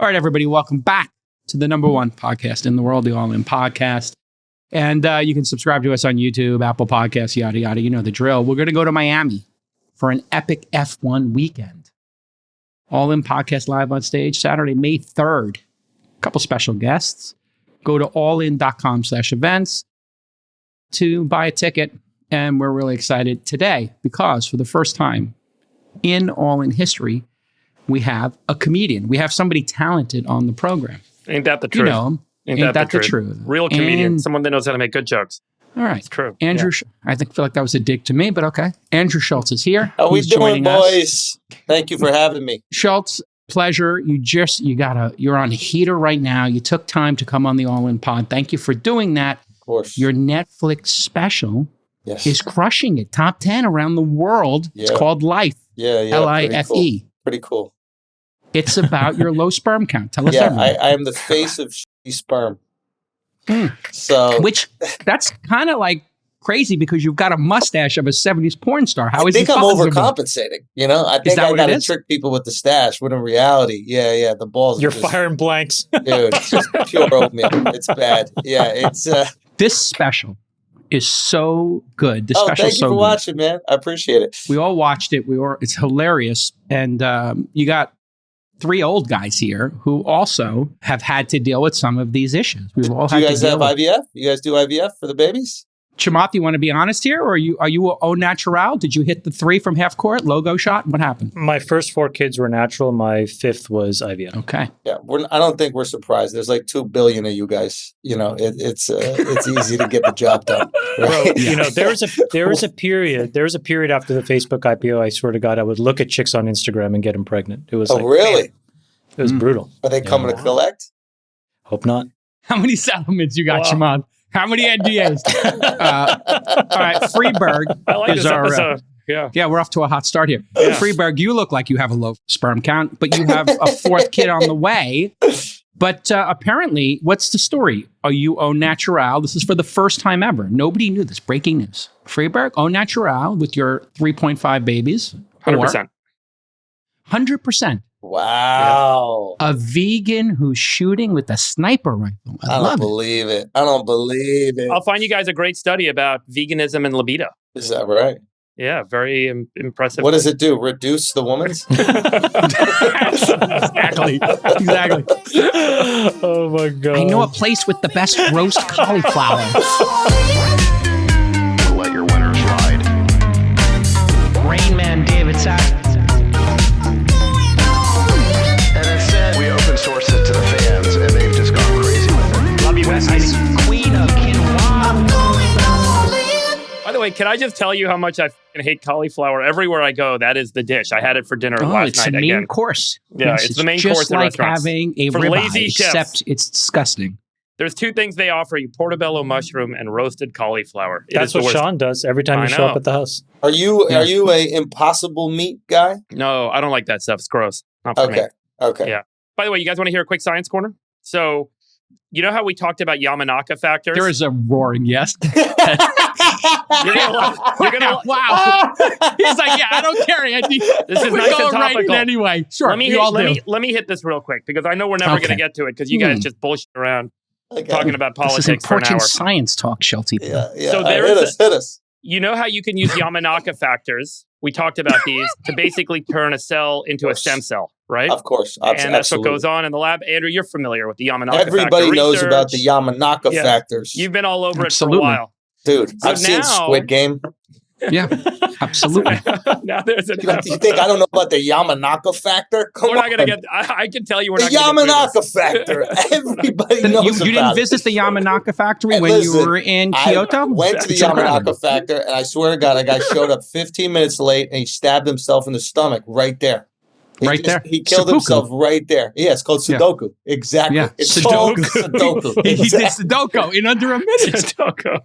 All right, everybody, welcome back to the number one podcast in the world, the All In Podcast. And you can subscribe to us on YouTube, Apple Podcasts, yada, yada. You know the drill. We're going to go to Miami for an epic F1 weekend. All In Podcast live on stage, Saturday, May 3rd. A couple special guests. Go to allin.com/events to buy a ticket. And we're really excited today because for the first time in All In history, we have a comedian. We have somebody talented on the program. Ain't that the truth? You know, ain't that the truth? Real comedian, someone that knows how to make good jokes. All right. It's true. Andrew, I feel like that was a dig to me, but okay. Andrew Schulz is here. How we doing, boys? Thank you for having me. Schulz, pleasure. You're on a heater right now. You took time to come on the All In Pod. Thank you for doing that. Of course. Your Netflix special is crushing it. Top 10 around the world. Yeah. It's called Life. Yeah. Life. Pretty cool. It's about your low sperm count. Tell us everything. I am the face of shitty sperm. So, that's kind of like crazy because you've got a mustache of a 70s porn star. How is I think I'm overcompensating. You know, I think I got to trick people with the stash. When in reality, the balls. You're firing blanks, dude. It's just pure oatmeal. It's bad. Yeah, it's. This special is so good. The special thank you for watching, man. I appreciate it. We all watched it. It's hilarious, and you got 3 old guys here who also have had to deal with some of these issues. We've all had to deal with. Do you guys have IVF? You guys do IVF for the babies? Chamath, you want to be honest here, or are you au natural? Did you hit the 3 from half court logo shot? What happened? My first 4 kids were natural. My 5th was IVF. Okay. Yeah, I don't think we're surprised. There's like 2 billion of you guys. You know, it's easy to get the job done. Right? Bro, you know, there was a period after the Facebook IPO. I swear to God, I would look at chicks on Instagram and get them pregnant. It was really? Man, it was brutal. Are they coming to collect? Hope not. How many settlements you got, Chamath? How many NDAs? All right, Friedberg is our episode. Yeah, we're off to a hot start here. Yeah. Friedberg, you look like you have a low sperm count, but you have a 4th kid on the way. But apparently, what's the story? Are you au natural? This is for the first time ever. Nobody knew this. Breaking news. Friedberg, au natural with your 3.5 babies. 100%. 100%. Wow. A vegan who's shooting with a sniper rifle. I don't believe it. I don't believe it. I'll find you guys a great study about veganism and libido. Is that right? Yeah, very impressive. What does it do? Reduce the woman's? Exactly. Oh my God. I know a place with the best roast cauliflower. Let your winners ride. Rain Man David Sack. We open source it to the fans, and they've just gone crazy with it. Love you, Besties. Queen of quinoa. By the way, can I just tell you how much I hate cauliflower? Everywhere I go, that is the dish. I had it for dinner last night. It's the main course. Yeah, yes, it's the main course in restaurants. Just like having a for ribeye, lazy chefs. Except it's disgusting. There's 2 things they offer you: portobello mushroom and roasted cauliflower. That's what Sean does every time you show up at the house. Are you a impossible meat guy? No, I don't like that stuff. It's gross. Not for me. Okay. Yeah. By the way, you guys want to hear a quick science corner? So, you know how we talked about Yamanaka factors? There is a roaring yes. You're gonna wow. He's like, yeah, I don't care, Andy. This is we're nice going and topical. Right anyway. Sure. Let me hit this real quick because I know we're never going to get to it because you guys just bullshit around talking about politics this is for an hour. important science talk, Shelty. Yeah. So hit us. You know how you can use Yamanaka factors? We talked about these to basically turn a cell into a stem cell, right? Of course. And that's what goes on in the lab. Andrew, you're familiar with the Yamanaka factor Everybody knows research. about the Yamanaka factors. You've been all over it for a while. Dude, I've seen Squid Game. Yeah, absolutely. Now there's you think I don't know about the Yamanaka factor? We're not going to get... I can tell you we're not going to get the Yamanaka factor. Everybody knows about it. You didn't visit the Yamanaka factory when you were in Kyoto? I went to the Yamanaka factor, and I swear to God, a guy showed up 15 minutes late, and he stabbed himself in the stomach right there. He killed himself right there. Yeah, it's called Sudoku. Yeah. Exactly. Yeah. It's called Sudoku. He did Sudoku in under a minute. Sudoku.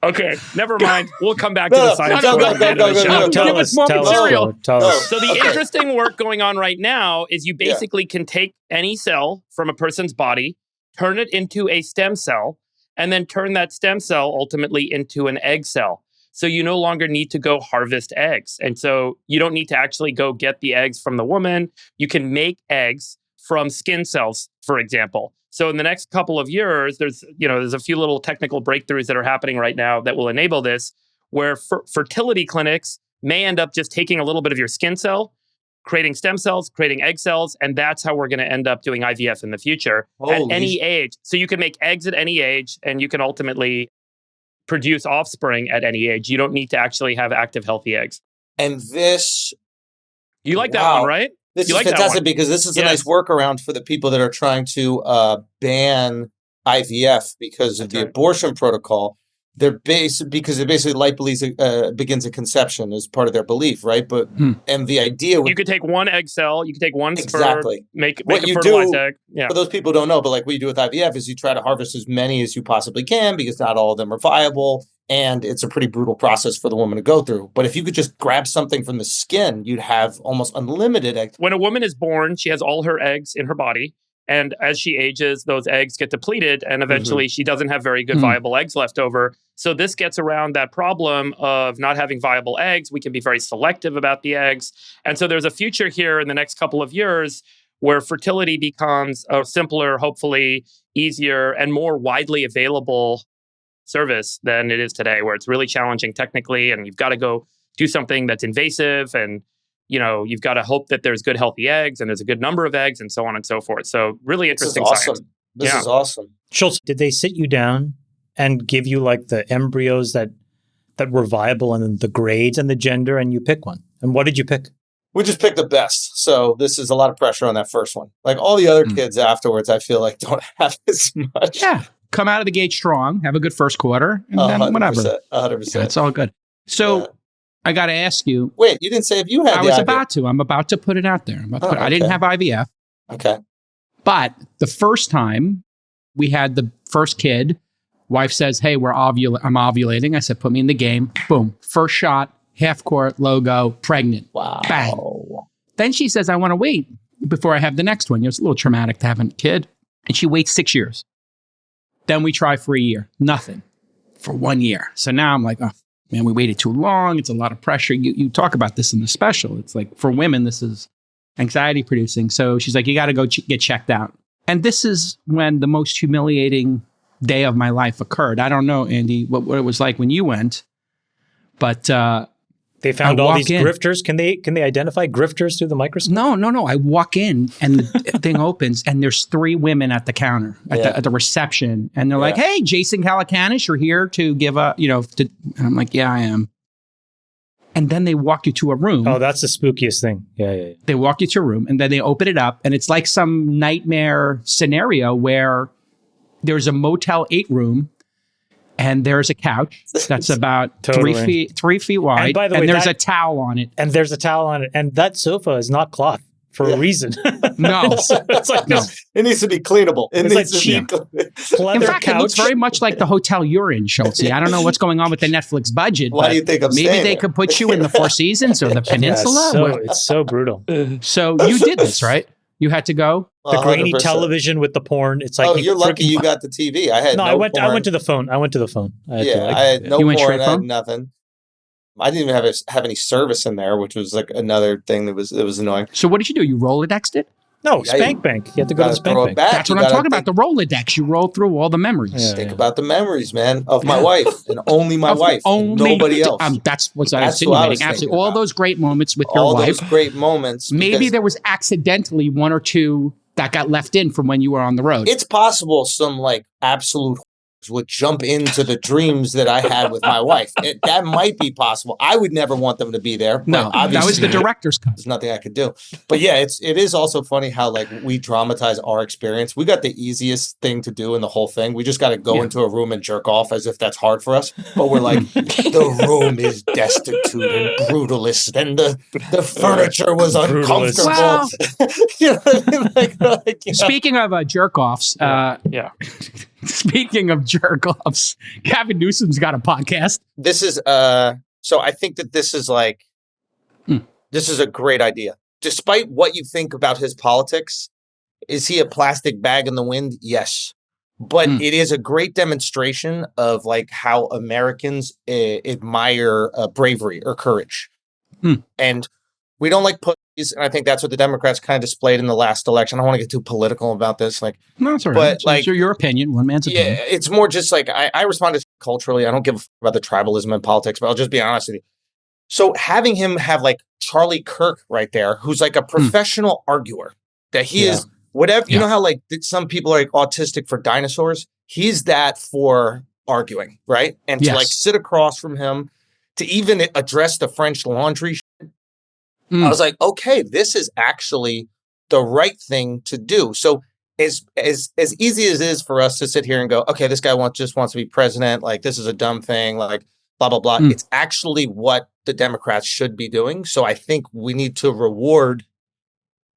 Okay, never mind. We'll come back to the science. Go. Give us more material. Tell us. So the interesting work going on right now is you basically can take any cell from a person's body, turn it into a stem cell, and then turn that stem cell ultimately into an egg cell. So you no longer need to go harvest eggs. And so you don't need to actually go get the eggs from the woman. You can make eggs from skin cells, for example. So in the next couple of years, there's a few little technical breakthroughs that are happening right now that will enable this, where fertility clinics may end up just taking a little bit of your skin cell, creating stem cells, creating egg cells, and that's how we're going to end up doing IVF in the future at any age. So you can make eggs at any age, and you can ultimately produce offspring at any age. You don't need to actually have active, healthy eggs. And this... You like that one, right? This is fantastic because this is a nice workaround for the people that are trying to ban IVF because of the abortion protocol. They're because it basically lipase begins at conception as part of their belief, right? But and the idea you could take one egg cell, you could take one sperm, make a fertilized egg. Yeah. For those people who don't know, but like what you do with IVF is you try to harvest as many as you possibly can because not all of them are viable. And it's a pretty brutal process for the woman to go through. But if you could just grab something from the skin, you'd have almost unlimited eggs. When a woman is born, she has all her eggs in her body. And as she ages, those eggs get depleted. And eventually she doesn't have very good viable eggs left over. So this gets around that problem of not having viable eggs. We can be very selective about the eggs. And so there's a future here in the next couple of years where fertility becomes a simpler, hopefully easier, and more widely available service than it is today, where it's really challenging technically, and you've got to go do something that's invasive, and you've got to hope that there's good healthy eggs and there's a good number of eggs and so on and so forth. So really interesting science. This is awesome. Schulz, did they sit you down and give you like the embryos that were viable and then the grades and the gender, and you pick one? And what did you pick? We just picked the best. So this is a lot of pressure on that first one. Like all the other kids afterwards, I feel like don't have as much. Yeah. Come out of the gate strong, have a good first quarter, and then whatever. 100%. That's all good. So I got to ask you. Wait, you didn't say if you had I was about to. I'm about to put it out there. I didn't have IVF. Okay. But the first time we had the first kid, wife says, hey, I'm ovulating. I said, put me in the game. Boom. First shot, half court, logo, pregnant. Wow. Bang. Then she says, I want to wait before I have the next one. It's a little traumatic to have a kid. And she waits 6 years. Then we try for a year. Nothing. For 1 year. So now I'm like, oh, man, we waited too long. It's a lot of pressure. You talk about this in the special. It's like, for women, this is anxiety producing. So she's like, you got to go get checked out. And this is when the most humiliating day of my life occurred. I don't know, Andy, what it was like when you went. But they found all these grifters. Can they identify grifters through the microscope? No. I walk in and the thing opens and there's 3 women at the counter at the reception, and they're like, "Hey, Jason Calacanis, you're here to give a and I'm like, "Yeah, I am." And then they walk you to a room. Oh, that's the spookiest thing. Yeah. They walk you to a room and then they open it up, and it's like some nightmare scenario where there's a Motel 8 room. And there's a couch that's about 3 feet wide. And by the way, there's a towel on it. And there's a towel on it. And that sofa is not cloth for a reason. No. It's like it needs to be cleanable. It's like cheap pleather In fact, couch. It looks very much like the hotel you're in, Schultz. I don't know what's going on with the Netflix budget. Why do you think I'm maybe they could put you in the Four Seasons or the Peninsula? It's so brutal. So you did this, right? You had to go? The grainy 100%. Television with the porn. It's like you're lucky you got the TV. I had I went to the phone. I had no porn. I had nothing. I didn't even have any service in there, which was like another thing that was annoying. So what did you do? You Rolodexed it? No, Spank Bank. You have to go to the Spank Bank. That's what I'm talking about. The Rolodex. You roll through all the memories. Think about the memories, man, of my wife and only my wife. Nobody else. That's what I was insinuating. Absolutely. All those great moments with your wife. All those great moments. Maybe there was accidentally 1 or 2 that got left in from when you were on the road. It's possible some like absolute would jump into the dreams that I had with my wife. That might be possible. I would never want them to be there. No, that was the director's cut. There's nothing I could do. But yeah, it is also funny how like we dramatize our experience. We got the easiest thing to do in the whole thing. We just got to go into a room and jerk off as if that's hard for us. But we're like, the room is destitute and brutalist, and the furniture was uncomfortable. Well, you know what I mean? Speaking of jerk offs, speaking of jerk offs, Gavin Newsom's got a podcast. This is so I think that this is like this is a great idea. Despite what you think about his politics, is he a plastic bag in the wind? Yes. But it is a great demonstration of like how Americans admire bravery or courage. And we don't like put And I think that's what the Democrats kind of displayed in the last election. I don't want to get too political about this. No, it's all right. But it's your opinion, one man's opinion. Yeah, it's more just like I respond to culturally. I don't give a fuck about the tribalism in politics, but I'll just be honest with you. So having him have like Charlie Kirk right there, who's like a professional arguer, that he is whatever, you know how like some people are like autistic for dinosaurs? He's that for arguing, right? And to like sit across from him, to even address the French laundry shit, I was like, okay, this is actually the right thing to do. So as easy as it is for us to sit here and go, okay, this guy just wants to be president, like this is a dumb thing, like blah, blah, blah. It's actually what the Democrats should be doing. So I think we need to reward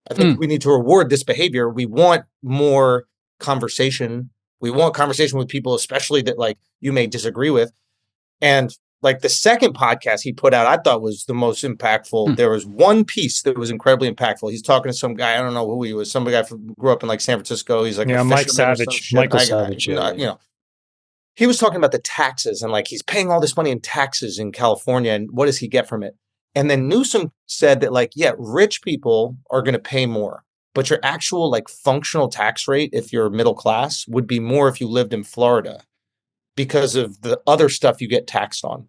this behavior. We want more conversation. We want conversation with people, especially that like you may disagree with. And like the second podcast he put out, I thought was the most impactful. There was one piece that was incredibly impactful. He's talking to some guy. I don't know who he was. Some guy grew up in like San Francisco. He's like Mike Savage. Michael Savage. You know, he was talking about the taxes and like he's paying all this money in taxes in California. And what does he get from it? And then Newsom said that like, yeah, rich people are going to pay more, but your actual like functional tax rate, if you're middle class, would be more if you lived in Florida because of the other stuff you get taxed on.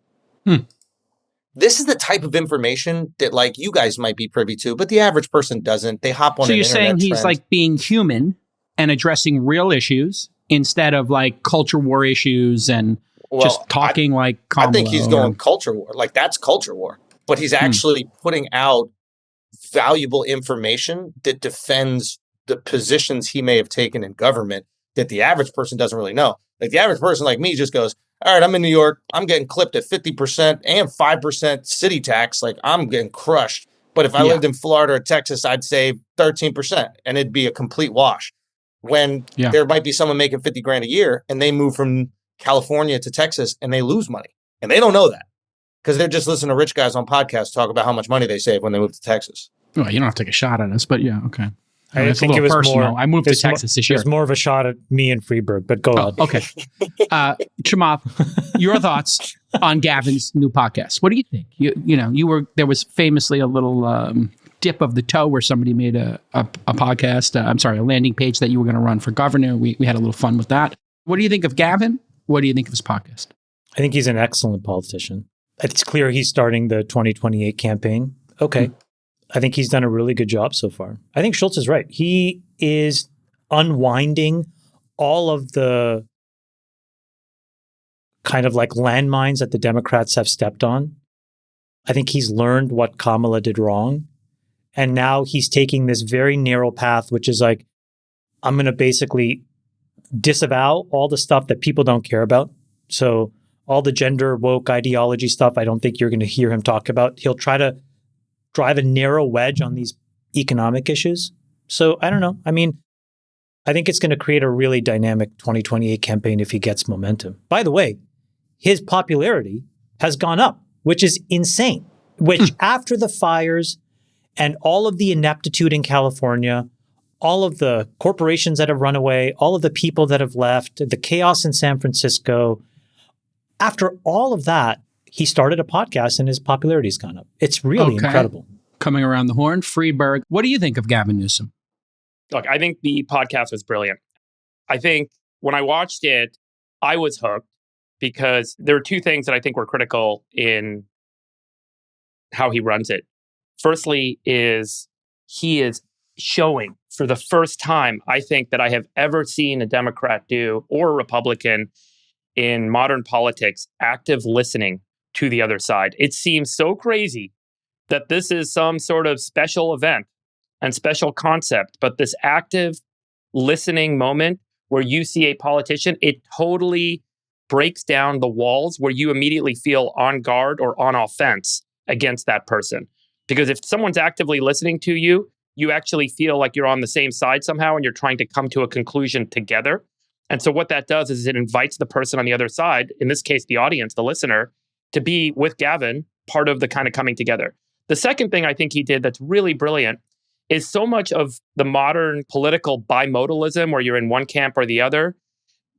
This is the type of information that like you guys might be privy to, but the average person doesn't. They hop on. So you're saying he's like being human and addressing real issues instead of like culture war issues and just talking like Kamala. I think he's going culture war. Like that's culture war. But he's actually putting out valuable information that defends the positions he may have taken in government that the average person doesn't really know. Like the average person like me just goes, all right, I'm in New York. I'm getting clipped at 50% and 5% city tax. Like I'm getting crushed. But if I lived in Florida or Texas, I'd save 13% and it'd be a complete wash. When there might be someone making 50 grand a year and they move from California to Texas and they lose money. And they don't know that because they're just listening to rich guys on podcasts talk about how much money they save when they move to Texas. Well, you don't have to take a shot at us, but yeah, okay. I think it was personal. I moved to Texas this year. It was more of a shot at me and Friedberg, but go on. Okay. Chamath, your thoughts on Gavin's new podcast. What do you think? There was famously a little dip of the toe where somebody made a podcast, a landing page that you were going to run for governor. We had a little fun with that. What do you think of Gavin? What do you think of his podcast? I think he's an excellent politician. It's clear he's starting the 2028 campaign. Okay. I think he's done a really good job so far. I think Schulz is right. He is unwinding all of the kind of like landmines that the Democrats have stepped on. I think he's learned what Kamala did wrong. And now he's taking this very narrow path, which is like, I'm going to basically disavow all the stuff that people don't care about. So all the gender woke ideology stuff, I don't think you're going to hear him talk about. He'll try to drive a narrow wedge on these economic issues. So I don't know. I mean, I think it's going to create a really dynamic 2028 campaign if he gets momentum. By the way, his popularity has gone up, which is insane. Which after the fires and all of the ineptitude in California, all of the corporations that have run away, all of the people that have left, the chaos in San Francisco, after all of that, he started a podcast and his popularity's gone up. It's really incredible. Coming around the horn, Friedberg. What do you think of Gavin Newsom? Look, I think the podcast was brilliant. I think when I watched it, I was hooked because there are two things that I think were critical in how he runs it. Firstly is he is showing for the first time, I think, that I have ever seen a Democrat do or a Republican in modern politics, active listening to the other side. It seems so crazy that this is some sort of special event and special concept, but this active listening moment where you see a politician, it totally breaks down the walls where you immediately feel on guard or on offense against that person. Because if someone's actively listening to you, you actually feel like you're on the same side somehow and you're trying to come to a conclusion together. And so what that does is it invites the person on the other side, in this case, the audience, the listener, to be with Gavin, part of the kind of coming together. The second thing I think he did that's really brilliant is so much of the modern political bimodalism where you're in one camp or the other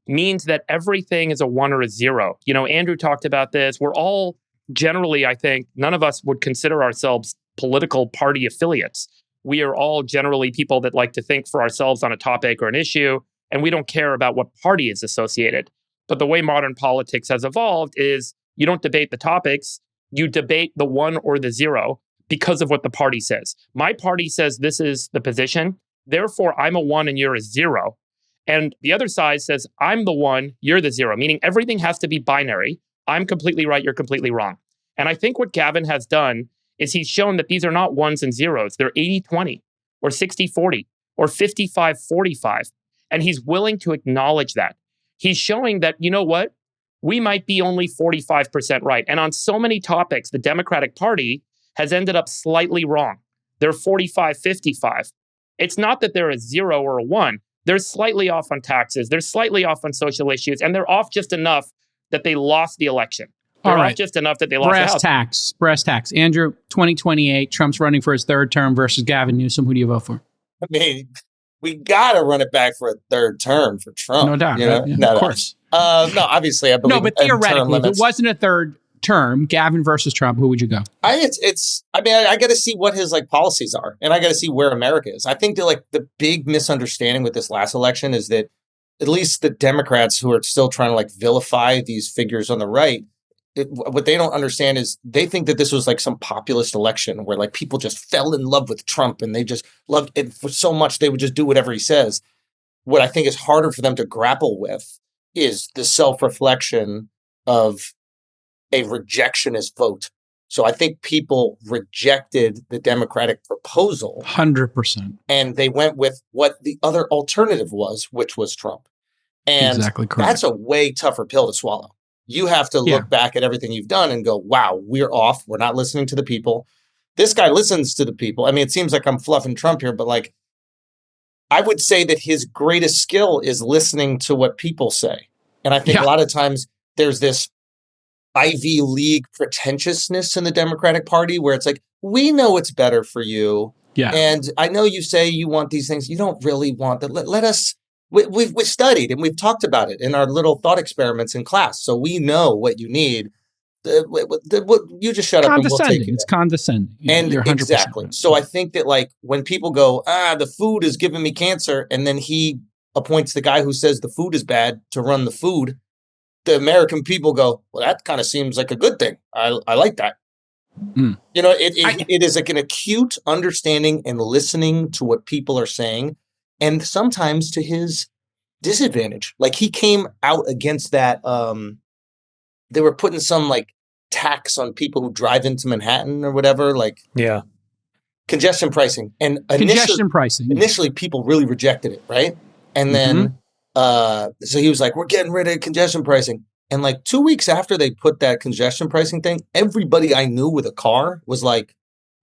means that everything is a 1 or a 0. You know, Andrew talked about this. We're all generally, I think, none of us would consider ourselves political party affiliates. We are all generally people that like to think for ourselves on a topic or an issue, and we don't care about what party is associated. But the way modern politics has evolved is you don't debate the topics, you debate the 1 or the 0 because of what the party says. My party says this is the position, therefore I'm a 1 and you're a 0. And the other side says, I'm the 1, you're the 0, meaning everything has to be binary. I'm completely right, you're completely wrong. And I think what Gavin has done is he's shown that these are not 1s and 0s. They're 80-20 or 60-40 or 55-45. And he's willing to acknowledge that. He's showing that, you know what? We might be only 45% right. And on so many topics, the Democratic Party has ended up slightly wrong. They're 45-55. It's not that they're a 0 or a 1. They're slightly off on taxes. They're slightly off on social issues. And they're off just enough that they lost the election. They're off just enough that they lost the House. Brass tacks. Andrew, 2028, Trump's running for his 3rd term versus Gavin Newsom. Who do you vote for? I mean, we got to run it back for a 3rd term for Trump. No doubt. You know? Yeah, no, of course. No, obviously, I believe. No, but theoretically, if it wasn't a 3rd term, Gavin versus Trump, who would you go? I got to see what his policies are, and I got to see where America is. I think that the big misunderstanding with this last election is that at least the Democrats who are still trying to vilify these figures on the right, what they don't understand is they think that this was some populist election where people just fell in love with Trump and they just loved it for so much they would just do whatever he says. What I think is harder for them to grapple with is the self-reflection of a rejectionist vote. So I think people rejected the Democratic proposal 100%. And they went with what the other alternative was, which was Trump. And exactly correct. That's a way tougher pill to swallow. You have to look back at everything you've done and go, wow, we're off. We're not listening to the people. This guy listens to the people. I mean, it seems like I'm fluffing Trump here, but I would say that his greatest skill is listening to what people say. And I think a lot of times there's this Ivy League pretentiousness in the Democratic Party where it's we know it's better for you. Yeah. And I know you say you want these things. You don't really want that. Let us, we've studied and we've talked about it in our little thought experiments in class. So we know what you need. You just shut up and we'll take it. It's condescending. And you're 100% exactly. Right. So I think that when people go, the food is giving me cancer, and then he appoints the guy who says the food is bad to run the food, the American people go, well, that kind of seems like a good thing. I like that. Mm. It is an acute understanding and listening to what people are saying, and sometimes to his disadvantage. He came out against that. They were putting some tax on people who drive into Manhattan or whatever. Congestion pricing. And initially people really rejected it, right? And then so he was like, we're getting rid of congestion pricing. And 2 weeks after they put that congestion pricing thing, everybody I knew with a car was like,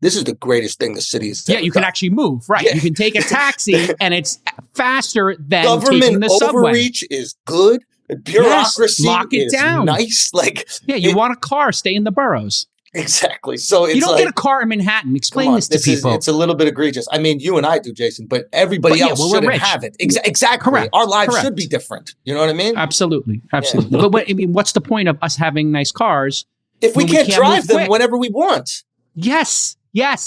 this is the greatest thing the city has ever you done. can actually move, right? Yeah. You can take a taxi and it's faster than government taking the subway. Overreach is good. Bureaucracy lock it is down. Nice. You want a car, stay in the boroughs. Exactly. So it's you don't get a car in Manhattan. Explain this to people. It's a little bit egregious. I mean, you and I do, Jason, but everybody else shouldn't have it. Exactly. Correct. Our lives should be different. You know what I mean? Absolutely. Yeah. But what's the point of us having nice cars if we can't drive them whenever we want? Yes.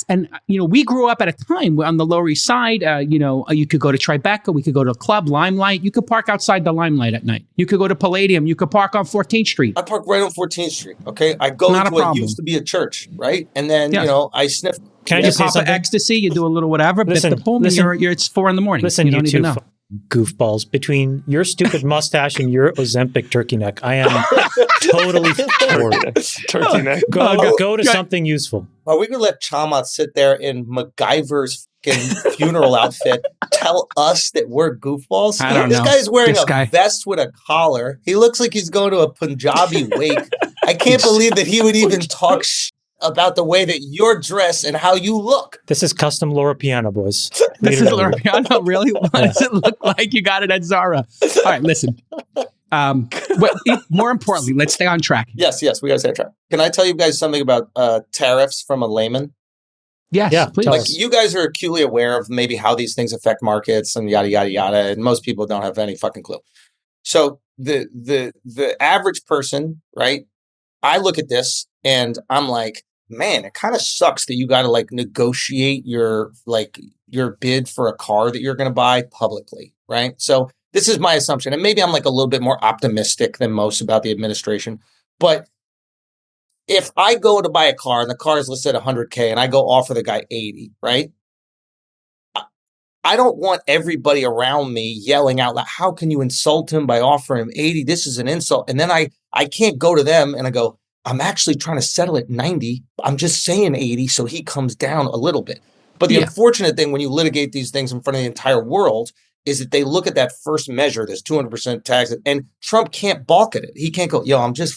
And, we grew up at a time on the Lower East Side, you could go to Tribeca, we could go to a club, Limelight. You could park outside the Limelight at night. You could go to Palladium. You could park on 14th Street. I park right on 14th Street, okay? I go to what used to be a church, right? And then, I sniff. Can I just pop an ecstasy? You do a little whatever, but the pull me, it's 4 a.m. Listen, you don't even know. Goofballs, between your stupid mustache and your Ozempic turkey neck, I am totally for it. Turkey neck. Go to something useful. Are we going to let Chamath sit there in MacGyver's funeral outfit tell us that we're goofballs? I don't know. This guy's wearing a vest with a collar. He looks like he's going to a Punjabi wake. I can't believe that he would even talk about the way that you're dressed and how you look. This is custom Laura Piano, boys. This is Laura Piano? Really? What does it look like? You got it at Zara. All right, listen. More importantly, let's stay on track. Yes, we got to stay on track. Can I tell you guys something about tariffs from a layman? Yes, yeah, please. You guys are acutely aware of maybe how these things affect markets and yada, yada, yada. And most people don't have any fucking clue. So the average person, right? I look at this and I'm like, man, it kind of sucks that you got to like negotiate your bid for a car that you're going to buy publicly, right? So this is my assumption. And maybe I'm like a little bit more optimistic than most about the administration. But if I go to buy a car and the car is listed at $100K and I go offer the guy 80, right? I don't want everybody around me yelling out loud, how can you insult him by offering him 80? This is an insult. And then I can't go to them and I go, I'm actually trying to settle at 90. I'm just saying 80 so he comes down a little bit. But the unfortunate thing when you litigate these things in front of the entire world is that they look at that first measure, this 200% tax, and Trump can't balk at it. He can't go, I'm just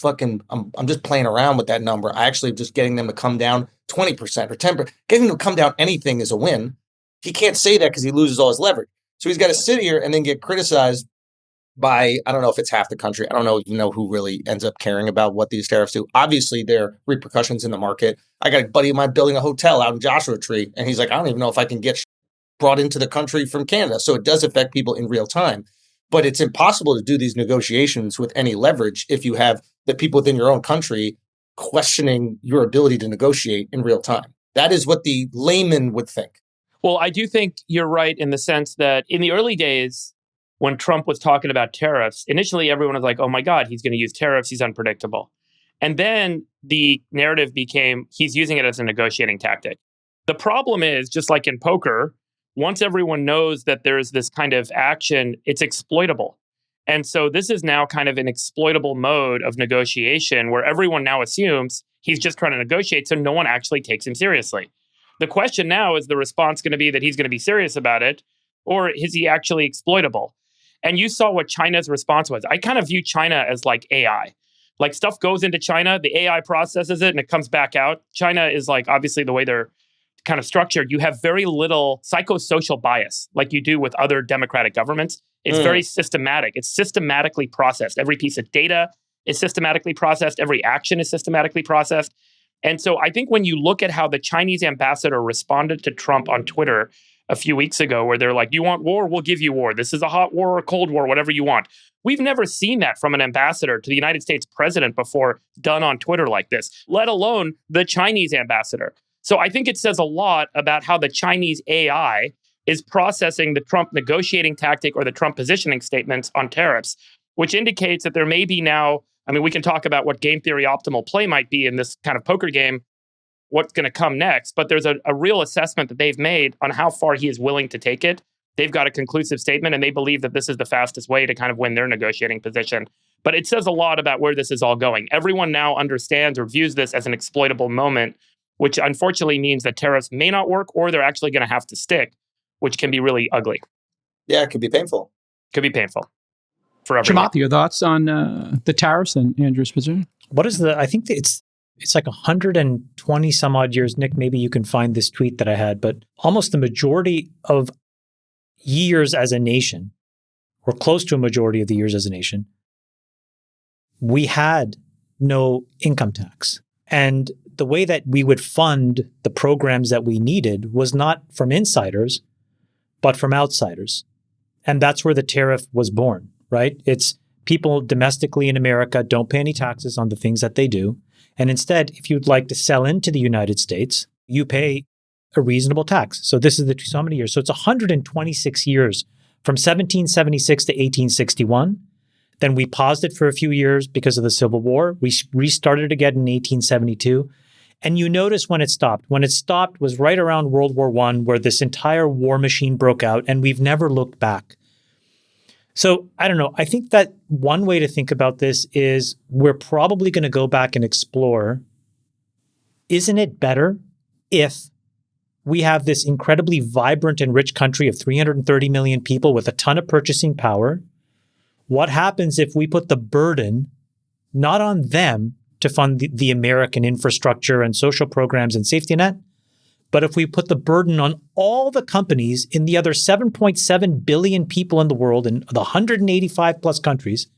playing around with that number. I actually just getting them to come down 20% or 10%. Getting them to come down anything is a win. He can't say that because he loses all his leverage. So he's got to sit here and then get criticized by, I don't know if it's half the country. I don't know who really ends up caring about what these tariffs do. Obviously, there are repercussions in the market. I got a buddy of mine building a hotel out in Joshua Tree, and he's like, I don't even know if I can get brought into the country from Canada. So it does affect people in real time. But it's impossible to do these negotiations with any leverage if you have the people within your own country questioning your ability to negotiate in real time. That is what the layman would think. Well, I do think you're right in the sense that in the early days, when Trump was talking about tariffs, initially everyone was like, oh my God, he's going to use tariffs. He's unpredictable. And then the narrative became he's using it as a negotiating tactic. The problem is, just like in poker, once everyone knows that there's this kind of action, it's exploitable. And so this is now kind of an exploitable mode of negotiation where everyone now assumes he's just trying to negotiate, so no one actually takes him seriously. The question now is the response going to be that he's going to be serious about it, or is he actually exploitable? And you saw what China's response was. I kind of view China as like AI. Like stuff goes into China, the AI processes it, and it comes back out. China is like, obviously, the way they're kind of structured, you have very little psychosocial bias like you do with other democratic governments. It's very systematic. It's systematically processed. Every piece of data is systematically processed. Every action is systematically processed. And so I think when you look at how the Chinese ambassador responded to Trump on Twitter a few weeks ago, where they're like, you want war? We'll give you war. This is a hot war or a cold war, whatever you want. We've never seen that from an ambassador to the United States president before done on Twitter like this, let alone the Chinese ambassador. So I think it says a lot about how the Chinese AI is processing the Trump negotiating tactic or the Trump positioning statements on tariffs, which indicates that there may be now, I mean, we can talk about what game theory optimal play might be in this kind of poker game, what's going to come next, but there's a real assessment that they've made on how far he is willing to take it. They've got a conclusive statement, and they believe that this is the fastest way to kind of win their negotiating position. But it says a lot about where this is all going. Everyone now understands or views this as an exploitable moment, which unfortunately means that tariffs may not work or they're actually going to have to stick, which can be really ugly. Yeah, it could be painful. Could be painful for everyone. Chamath, your thoughts on the tariffs and Andrew's position? I think it's like 120 some odd years. Nick, maybe you can find this tweet that I had, but almost the majority of years as a nation, or close to a majority of the years as a nation, we had no income tax. And the way that we would fund the programs that we needed was not from insiders, but from outsiders. And that's where the tariff was born, right? It's people domestically in America don't pay any taxes on the things that they do. And instead, if you'd like to sell into the United States, you pay a reasonable tax. So this is so many years. So it's 126 years from 1776 to 1861. Then we paused it for a few years because of the Civil War. We restarted it again in 1872. And you notice when it stopped. When it stopped was right around World War I, where this entire war machine broke out, and we've never looked back. So I don't know. I think that one way to think about this is we're probably going to go back and explore, isn't it better if we have this incredibly vibrant and rich country of 330 million people with a ton of purchasing power? What happens if we put the burden not on them to fund the American infrastructure and social programs and safety net, but if we put the burden on all the companies in the other 7.7 billion people in the world in the 185 plus countries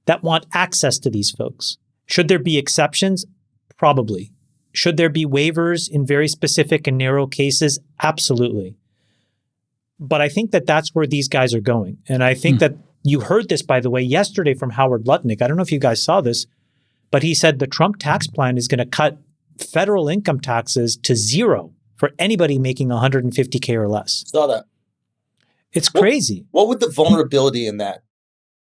that want access to these folks? Should there be exceptions? Probably. Should there be waivers in very specific and narrow cases? Absolutely. But I think that that's where these guys are going. And I think that you heard this, by the way, yesterday from Howard Lutnick. I don't know if you guys saw this, but he said the Trump tax plan is going to cut federal income taxes to zero for anybody making 150K or less. Saw that. It's crazy. What would the vulnerability in that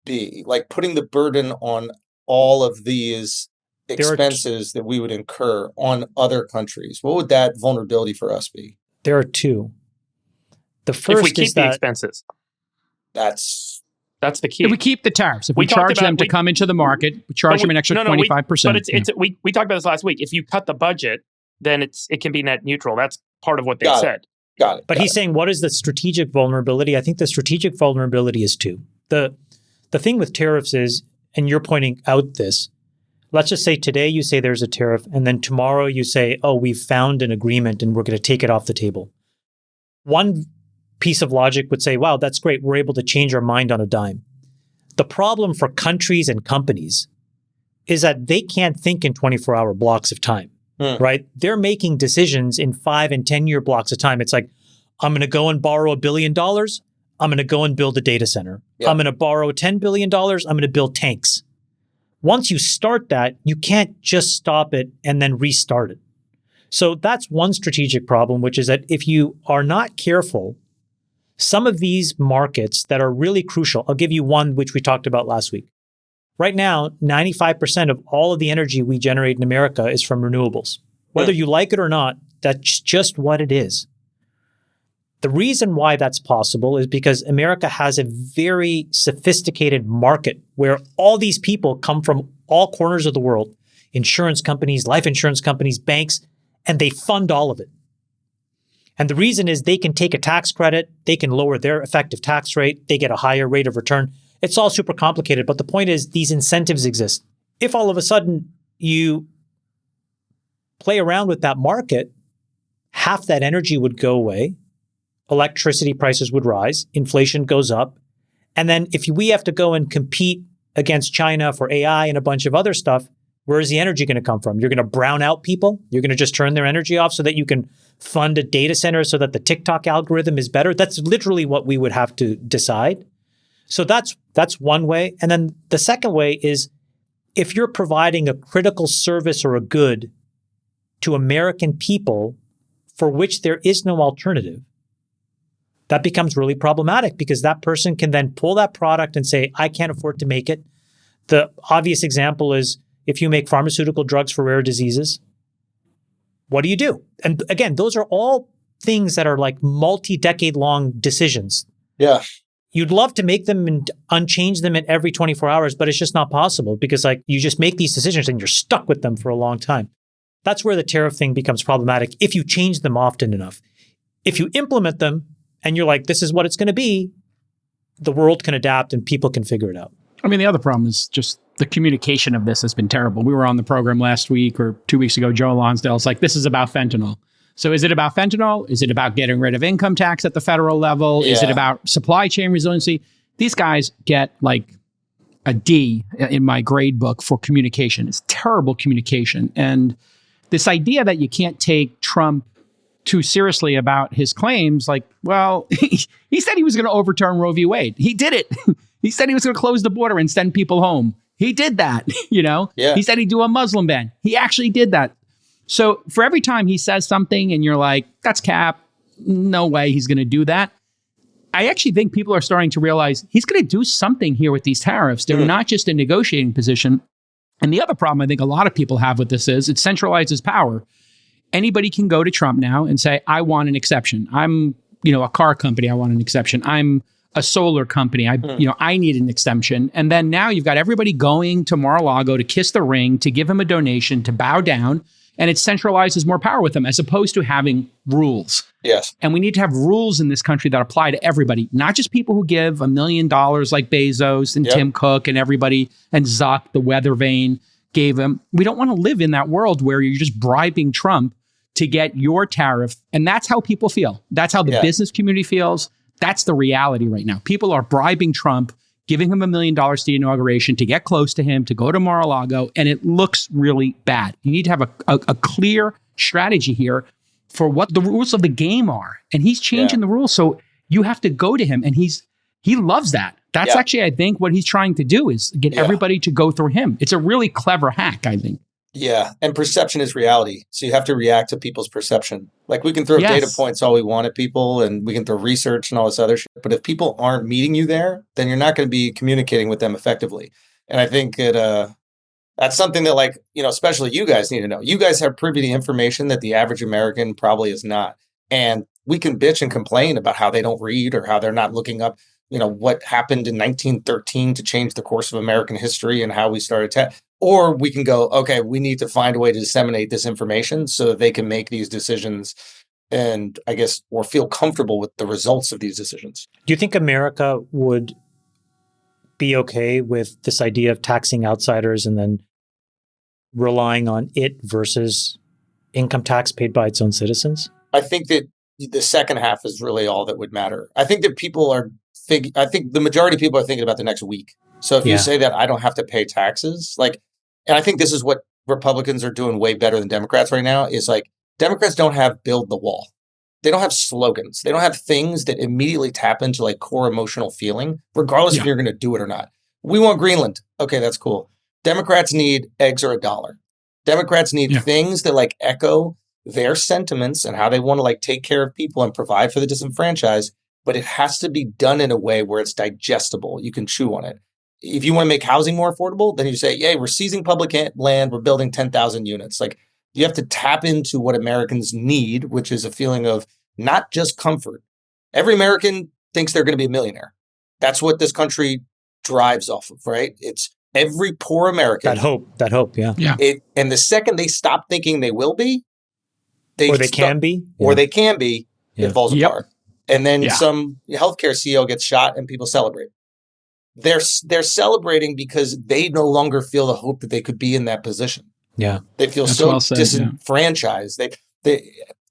be? Like putting the burden on all of these expenses that we would incur on other countries. What would that vulnerability for us be? There are two. The first if we keep is the expenses. That's the key. If we keep the tariffs, if we charge them to come into the market, we charge them an extra 25%. But we talked about this last week. If you cut the budget, then it can be net neutral. That's part of what they said. Got it. But he's saying, what is the strategic vulnerability? I think the strategic vulnerability is two. The thing with tariffs is, and you're pointing out this, let's just say today you say there's a tariff, and then tomorrow you say, oh, we've found an agreement and we're going to take it off the table. One piece of logic would say, wow, that's great. We're able to change our mind on a dime. The problem for countries and companies is that they can't think in 24-hour blocks of time, right? They're making decisions in 5 and 10-year blocks of time. It's like, I'm going to go and borrow $1 billion. I'm going to go and build a data center. Yep. I'm going to borrow $10 billion. I'm going to build tanks. Once you start that, you can't just stop it and then restart it. So that's one strategic problem, which is that if you are not careful, some of these markets that are really crucial, I'll give you one which we talked about last week. Right now, 95% of all of the energy we generate in America is from renewables. Whether you like it or not, that's just what it is. The reason why that's possible is because America has a very sophisticated market where all these people come from all corners of the world, insurance companies, life insurance companies, banks, and they fund all of it. And the reason is they can take a tax credit, they can lower their effective tax rate, they get a higher rate of return. It's all super complicated, but the point is these incentives exist. If all of a sudden you play around with that market, half that energy would go away, electricity prices would rise, inflation goes up, and then if we have to go and compete against China for AI and a bunch of other stuff, where is the energy going to come from? You're going to brown out people? You're going to just turn their energy off so that you can fund a data center so that the TikTok algorithm is better? That's literally what we would have to decide. So that's one way. And then the second way is if you're providing a critical service or a good to American people for which there is no alternative, that becomes really problematic because that person can then pull that product and say, I can't afford to make it. The obvious example is if you make pharmaceutical drugs for rare diseases, what do you do? And again, those are all things that are like multi-decade long decisions. Yeah. You'd love to make them and unchange them at every 24 hours, but it's just not possible because like you just make these decisions and you're stuck with them for a long time. That's where the tariff thing becomes problematic if you change them often enough. If you implement them and you're like, this is what it's going to be, the world can adapt and people can figure it out. I mean, the other problem is just the communication of this has been terrible. We were on the program last week or 2 weeks ago, Joe Lonsdale's like, this is about fentanyl. So is it about fentanyl? Is it about getting rid of income tax at the federal level? Yeah. Is it about supply chain resiliency? These guys get like a D in my grade book for communication. It's terrible communication. And this idea that you can't take Trump too seriously about his claims, like, well, he said he was going to overturn Roe v. Wade. He did it. He said he was going to close the border and send people home. He did that, you know? Yeah. He said he'd do a Muslim ban. He actually did that. So for every time he says something and you're like, that's cap, no way he's going to do that. I actually think people are starting to realize he's going to do something here with these tariffs. They're not just a negotiating position. And the other problem I think a lot of people have with this is it centralizes power. Anybody can go to Trump now and say, I want an exception. I'm, a car company. I want an exception. I'm a solar company. I need an exemption. And then now you've got everybody going to Mar-a-Lago to kiss the ring, to give him a donation, to bow down. And it centralizes more power with them as opposed to having rules. Yes. And we need to have rules in this country that apply to everybody, not just people who give $1 million like Bezos and Tim Cook and everybody and Zuck, the weather vane, gave him. We don't want to live in that world where you're just bribing Trump to get your tariff. And that's how people feel. That's how the business community feels. That's the reality right now. People are bribing Trump, giving him $1 million to the inauguration, to get close to him, to go to Mar-a-Lago, and it looks really bad. You need to have a clear strategy here for what the rules of the game are. And he's changing the rules, so you have to go to him, and he loves that. That's actually, I think, what he's trying to do is get everybody to go through him. It's a really clever hack, I think. Yeah, and perception is reality. So you have to react to people's perception. Like we can throw data points all we want at people and we can throw research and all this other shit. But if people aren't meeting you there, then you're not going to be communicating with them effectively. And I think that that's something that like, especially you guys need to know. You guys have privy to information that the average American probably is not. And we can bitch and complain about how they don't read or how they're not looking up, what happened in 1913 to change the course of American history and how we started or we can go, okay, we need to find a way to disseminate this information so that they can make these decisions and I guess, or feel comfortable with the results of these decisions. Do you think America would be okay with this idea of taxing outsiders and then relying on it versus income tax paid by its own citizens? I think that the second half is really all that would matter. I think that I think the majority of people are thinking about the next week. So if you say that I don't have to pay taxes, and I think this is what Republicans are doing way better than Democrats right now, is like Democrats don't have build the wall. They don't have slogans. They don't have things that immediately tap into like core emotional feeling, regardless if you're going to do it or not. We want Greenland. Okay, that's cool. Democrats need eggs or $1. Democrats need things that like echo their sentiments and how they want to like take care of people and provide for the disenfranchised, but it has to be done in a way where it's digestible. You can chew on it. If you want to make housing more affordable, then you say, yay, we're seizing public land. We're building 10,000 units. Like you have to tap into what Americans need, which is a feeling of not just comfort. Every American thinks they're going to be a millionaire. That's what this country drives off of, right? It's every poor American. That hope, yeah. And the second they stop thinking they will be, can be, it falls apart. And then some healthcare CEO gets shot and people celebrate. They're celebrating because they no longer feel the hope that they could be in that position. Yeah. They feel disenfranchised.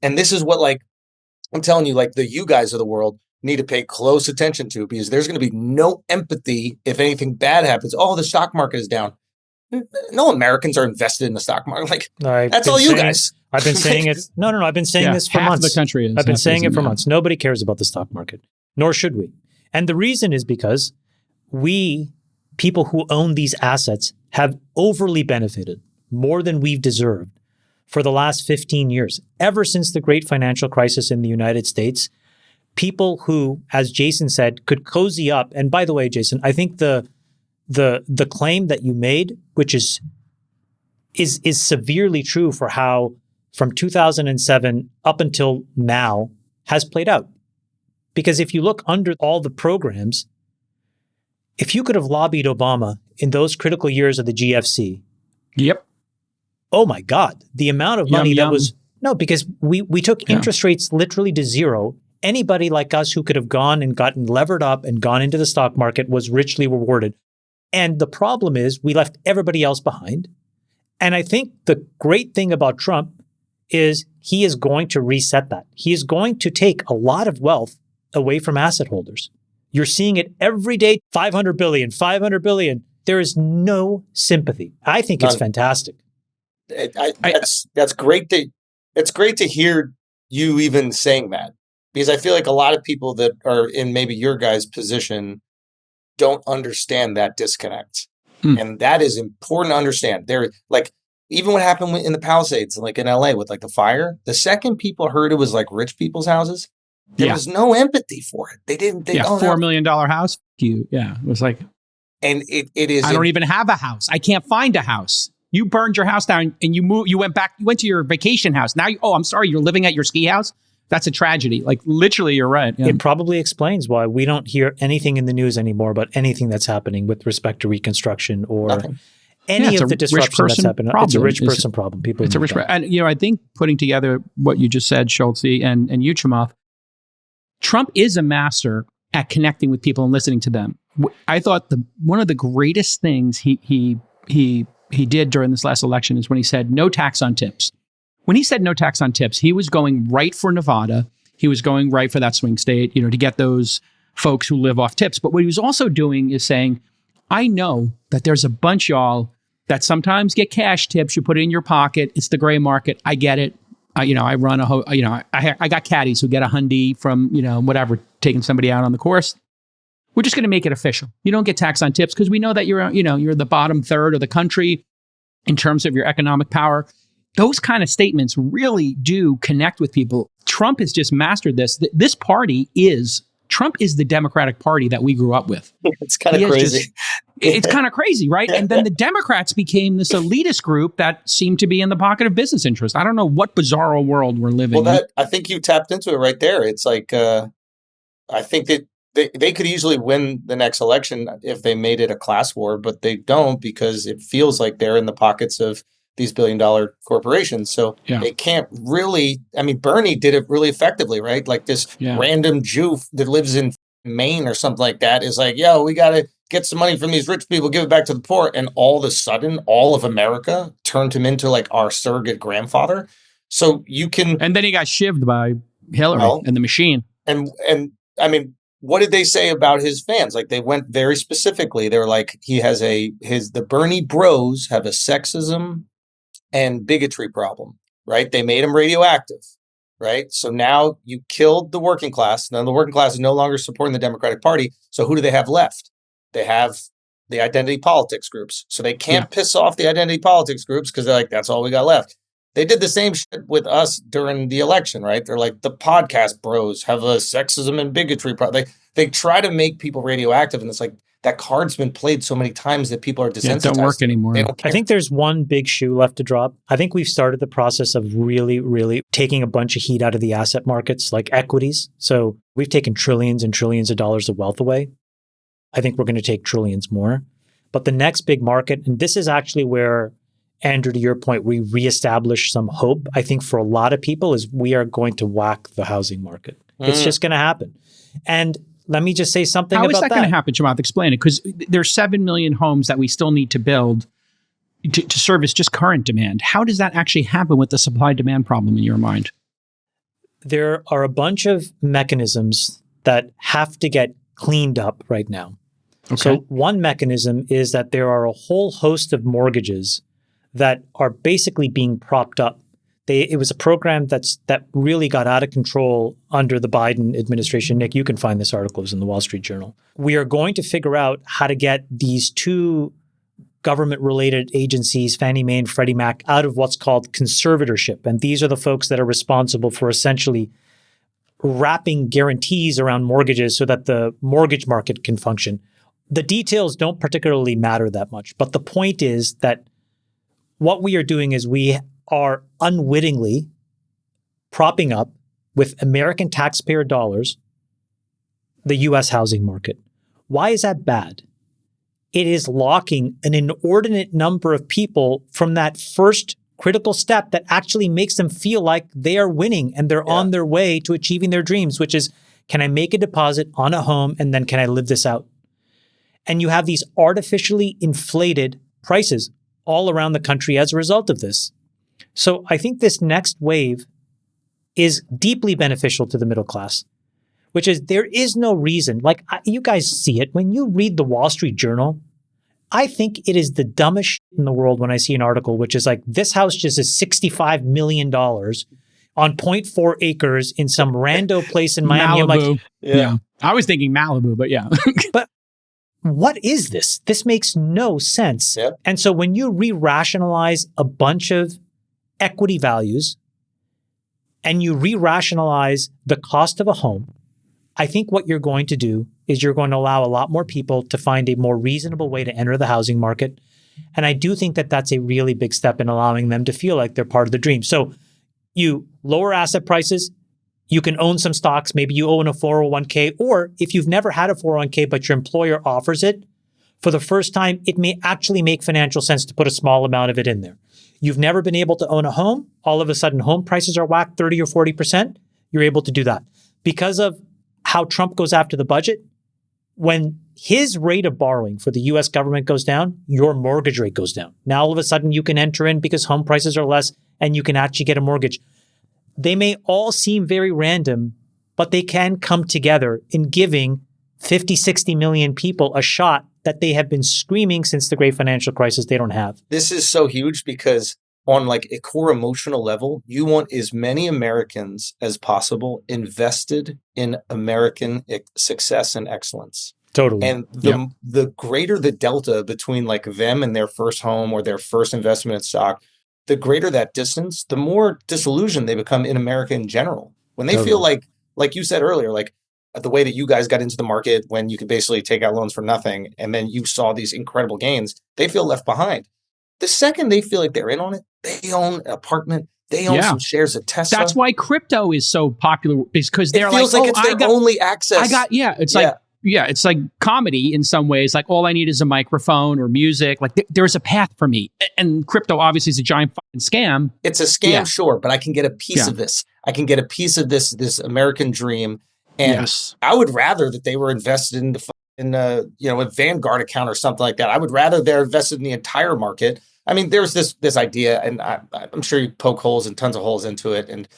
And this is what, like, I'm telling you, like the you guys of the world need to pay close attention to, because there's going to be no empathy if anything bad happens. Oh, the stock market is down. No Americans are invested in the stock market. Like, that's all you guys. I've been saying it. No. I've been saying this for half months. The country is. I've been saying it for months. Nobody cares about the stock market, nor should we. And the reason is because we, people who own these assets, have overly benefited more than we've deserved for the last 15 years. Ever since the great financial crisis in the United States, people who, as Jason said, could cozy up. And by the way, Jason, I think the claim that you made, which is severely true for how from 2007 up until now has played out. Because if you look under all the programs, if you could have lobbied Obama in those critical years of the GFC. Yep. Oh my God. The amount of money that was, because we took interest rates literally to zero. Anybody like us who could have gone and gotten levered up and gone into the stock market was richly rewarded. And the problem is we left everybody else behind. And I think the great thing about Trump is he is going to reset that. He is going to take a lot of wealth away from asset holders. You're seeing it every day, 500 billion. There is no sympathy. I think it's fantastic. That's great. It's great to hear you even saying that, because I feel like a lot of people that are in maybe your guys' position don't understand that disconnect. And that is important to understand. They're like, even what happened in the Palisades, like in LA with like the fire, the second people heard it was like rich people's houses, there was no empathy for it. They didn't. $4 million house. It was like, and it is. I don't even have a house. I can't find a house. You burned your house down and you moved. You went back. You went to your vacation house. Now, I'm sorry. You're living at your ski house. That's a tragedy. Like literally, you're right. Yeah. It probably explains why we don't hear anything in the news anymore about anything that's happening with respect to Reconstruction or any of the disruption that's happened. It's a rich person problem. It's a rich person. And, I think putting together what you just said, Schulz and you, Chamath, Trump is a master at connecting with people and listening to them. I thought one of the greatest things he did during this last election is when he said no tax on tips. When he said no tax on tips, he was going right for Nevada. He was going right for that swing state, to get those folks who live off tips. But what he was also doing is saying, I know that there's a bunch of y'all that sometimes get cash tips. You put it in your pocket. It's the gray market. I get it. I run I got caddies who get a Hyundai from, whatever, taking somebody out on the course. We're just going to make it official. You don't get tax on tips because we know that you're the bottom third of the country. in terms of your economic power. Those kind of statements really do connect with people. Trump has just mastered this. Trump is the Democratic Party that we grew up with. It's kind of crazy. It's kind of crazy, right? And then the Democrats became this elitist group that seemed to be in the pocket of business interests. I don't know what bizarro world we're living in. I think you tapped into it right there. It's like, I think that they could easily win the next election if they made it a class war, but they don't, because it feels like they're in the pockets of these billion-dollar corporations. So they can't really, I mean, Bernie did it really effectively, right? Like this random Jew that lives in Maine or something like that is like, yo, we got to get some money from these rich people, give it back to the poor. And all of a sudden, all of America turned him into like our surrogate grandfather. So you can... And then he got shivved by Hillary and the machine. And I mean, what did they say about his fans? Like, they went very specifically. They were like, the Bernie bros have a sexism and bigotry problem, right? They made him radioactive, right? So now you killed the working class. Now the working class is no longer supporting the Democratic Party. So who do they have left? They have the identity politics groups. So they can't piss off the identity politics groups because they're like, that's all we got left. They did the same shit with us during the election, right? They're like, the podcast bros have a sexism and bigotry problem. They try to make people radioactive, and it's like, that card's been played so many times that people are desensitized. It don't work anymore. I think there's one big shoe left to drop. I think we've started the process of really, really taking a bunch of heat out of the asset markets, like equities. So we've taken trillions and trillions of dollars of wealth away. I think we're going to take trillions more. But the next big market, and this is actually where, Andrew, to your point, we reestablish some hope, I think, for a lot of people, is we are going to whack the housing market. It's just going to happen. And let me just say something about that. How is that going to happen, Chamath? Explain it. Because there's 7 million homes that we still need to build to service just current demand. How does that actually happen with the supply-demand problem in your mind? There are a bunch of mechanisms that have to get cleaned up right now. Okay. So one mechanism is that there are a whole host of mortgages that are basically being propped up. It was a program that really got out of control under the Biden administration. Nick, you can find this article. It was in the Wall Street Journal. We are going to figure out how to get these two government-related agencies, Fannie Mae and Freddie Mac, out of what's called conservatorship. And these are the folks that are responsible for essentially wrapping guarantees around mortgages so that the mortgage market can function. The details don't particularly matter that much. But the point is that what we are doing is we are unwittingly propping up with American taxpayer dollars the U.S. housing market. Why is that bad? It is locking an inordinate number of people from that first critical step that actually makes them feel like they are winning and they're on their way to achieving their dreams, which is, can I make a deposit on a home and then can I live this out? And you have these artificially inflated prices all around the country as a result of this. So I think this next wave is deeply beneficial to the middle class, which is there is no reason, like you guys see it, when you read the Wall Street Journal, I think it is the dumbest shit in the world when I see an article which is like, this house just is $65 million on 0.4 acres in some rando place in Miami. Malibu. I'm like, yeah. I was thinking Malibu, but yeah. But what is this? This makes no sense. Yep. And so when you re-rationalize a bunch of equity values and you re-rationalize the cost of a home, I think what you're going to do is you're going to allow a lot more people to find a more reasonable way to enter the housing market. And I do think that that's a really big step in allowing them to feel like they're part of the dream. So you lower asset prices, you can own some stocks, maybe you own a 401k, or if you've never had a 401k but your employer offers it, for the first time, it may actually make financial sense to put a small amount of it in there. You've never been able to own a home, all of a sudden home prices are whacked 30 or 40%, you're able to do that. Because of how Trump goes after the budget, when his rate of borrowing for the US government goes down, your mortgage rate goes down. Now all of a sudden you can enter in because home prices are less and you can actually get a mortgage. They may all seem very random, but they can come together in giving 50, 60 million people a shot that they have been screaming since the great financial crisis they don't have. This is so huge because on like a core emotional level, you want as many Americans as possible invested in American success and excellence. Totally. And the greater the delta between like them and their first home or their first investment in stock, the greater that distance, the more disillusioned they become in America in general. When they feel like you said earlier, like the way that you guys got into the market when you could basically take out loans for nothing, and then you saw these incredible gains, they feel left behind. The second they feel like they're in on it, they own an apartment, they own some shares of Tesla. That's why crypto is so popular, is because they're feels like it's their only access. It's like comedy in some ways. Like all I need is a microphone or music. Like there's a path for me. And crypto obviously is a giant fucking scam. It's a scam, sure, but I can get a piece of this. I can get a piece of this American dream. And I would rather that they were invested in a Vanguard account or something like that. I would rather they're invested in the entire market. I mean, there's this idea, and I'm sure you poke holes and tons of holes into it,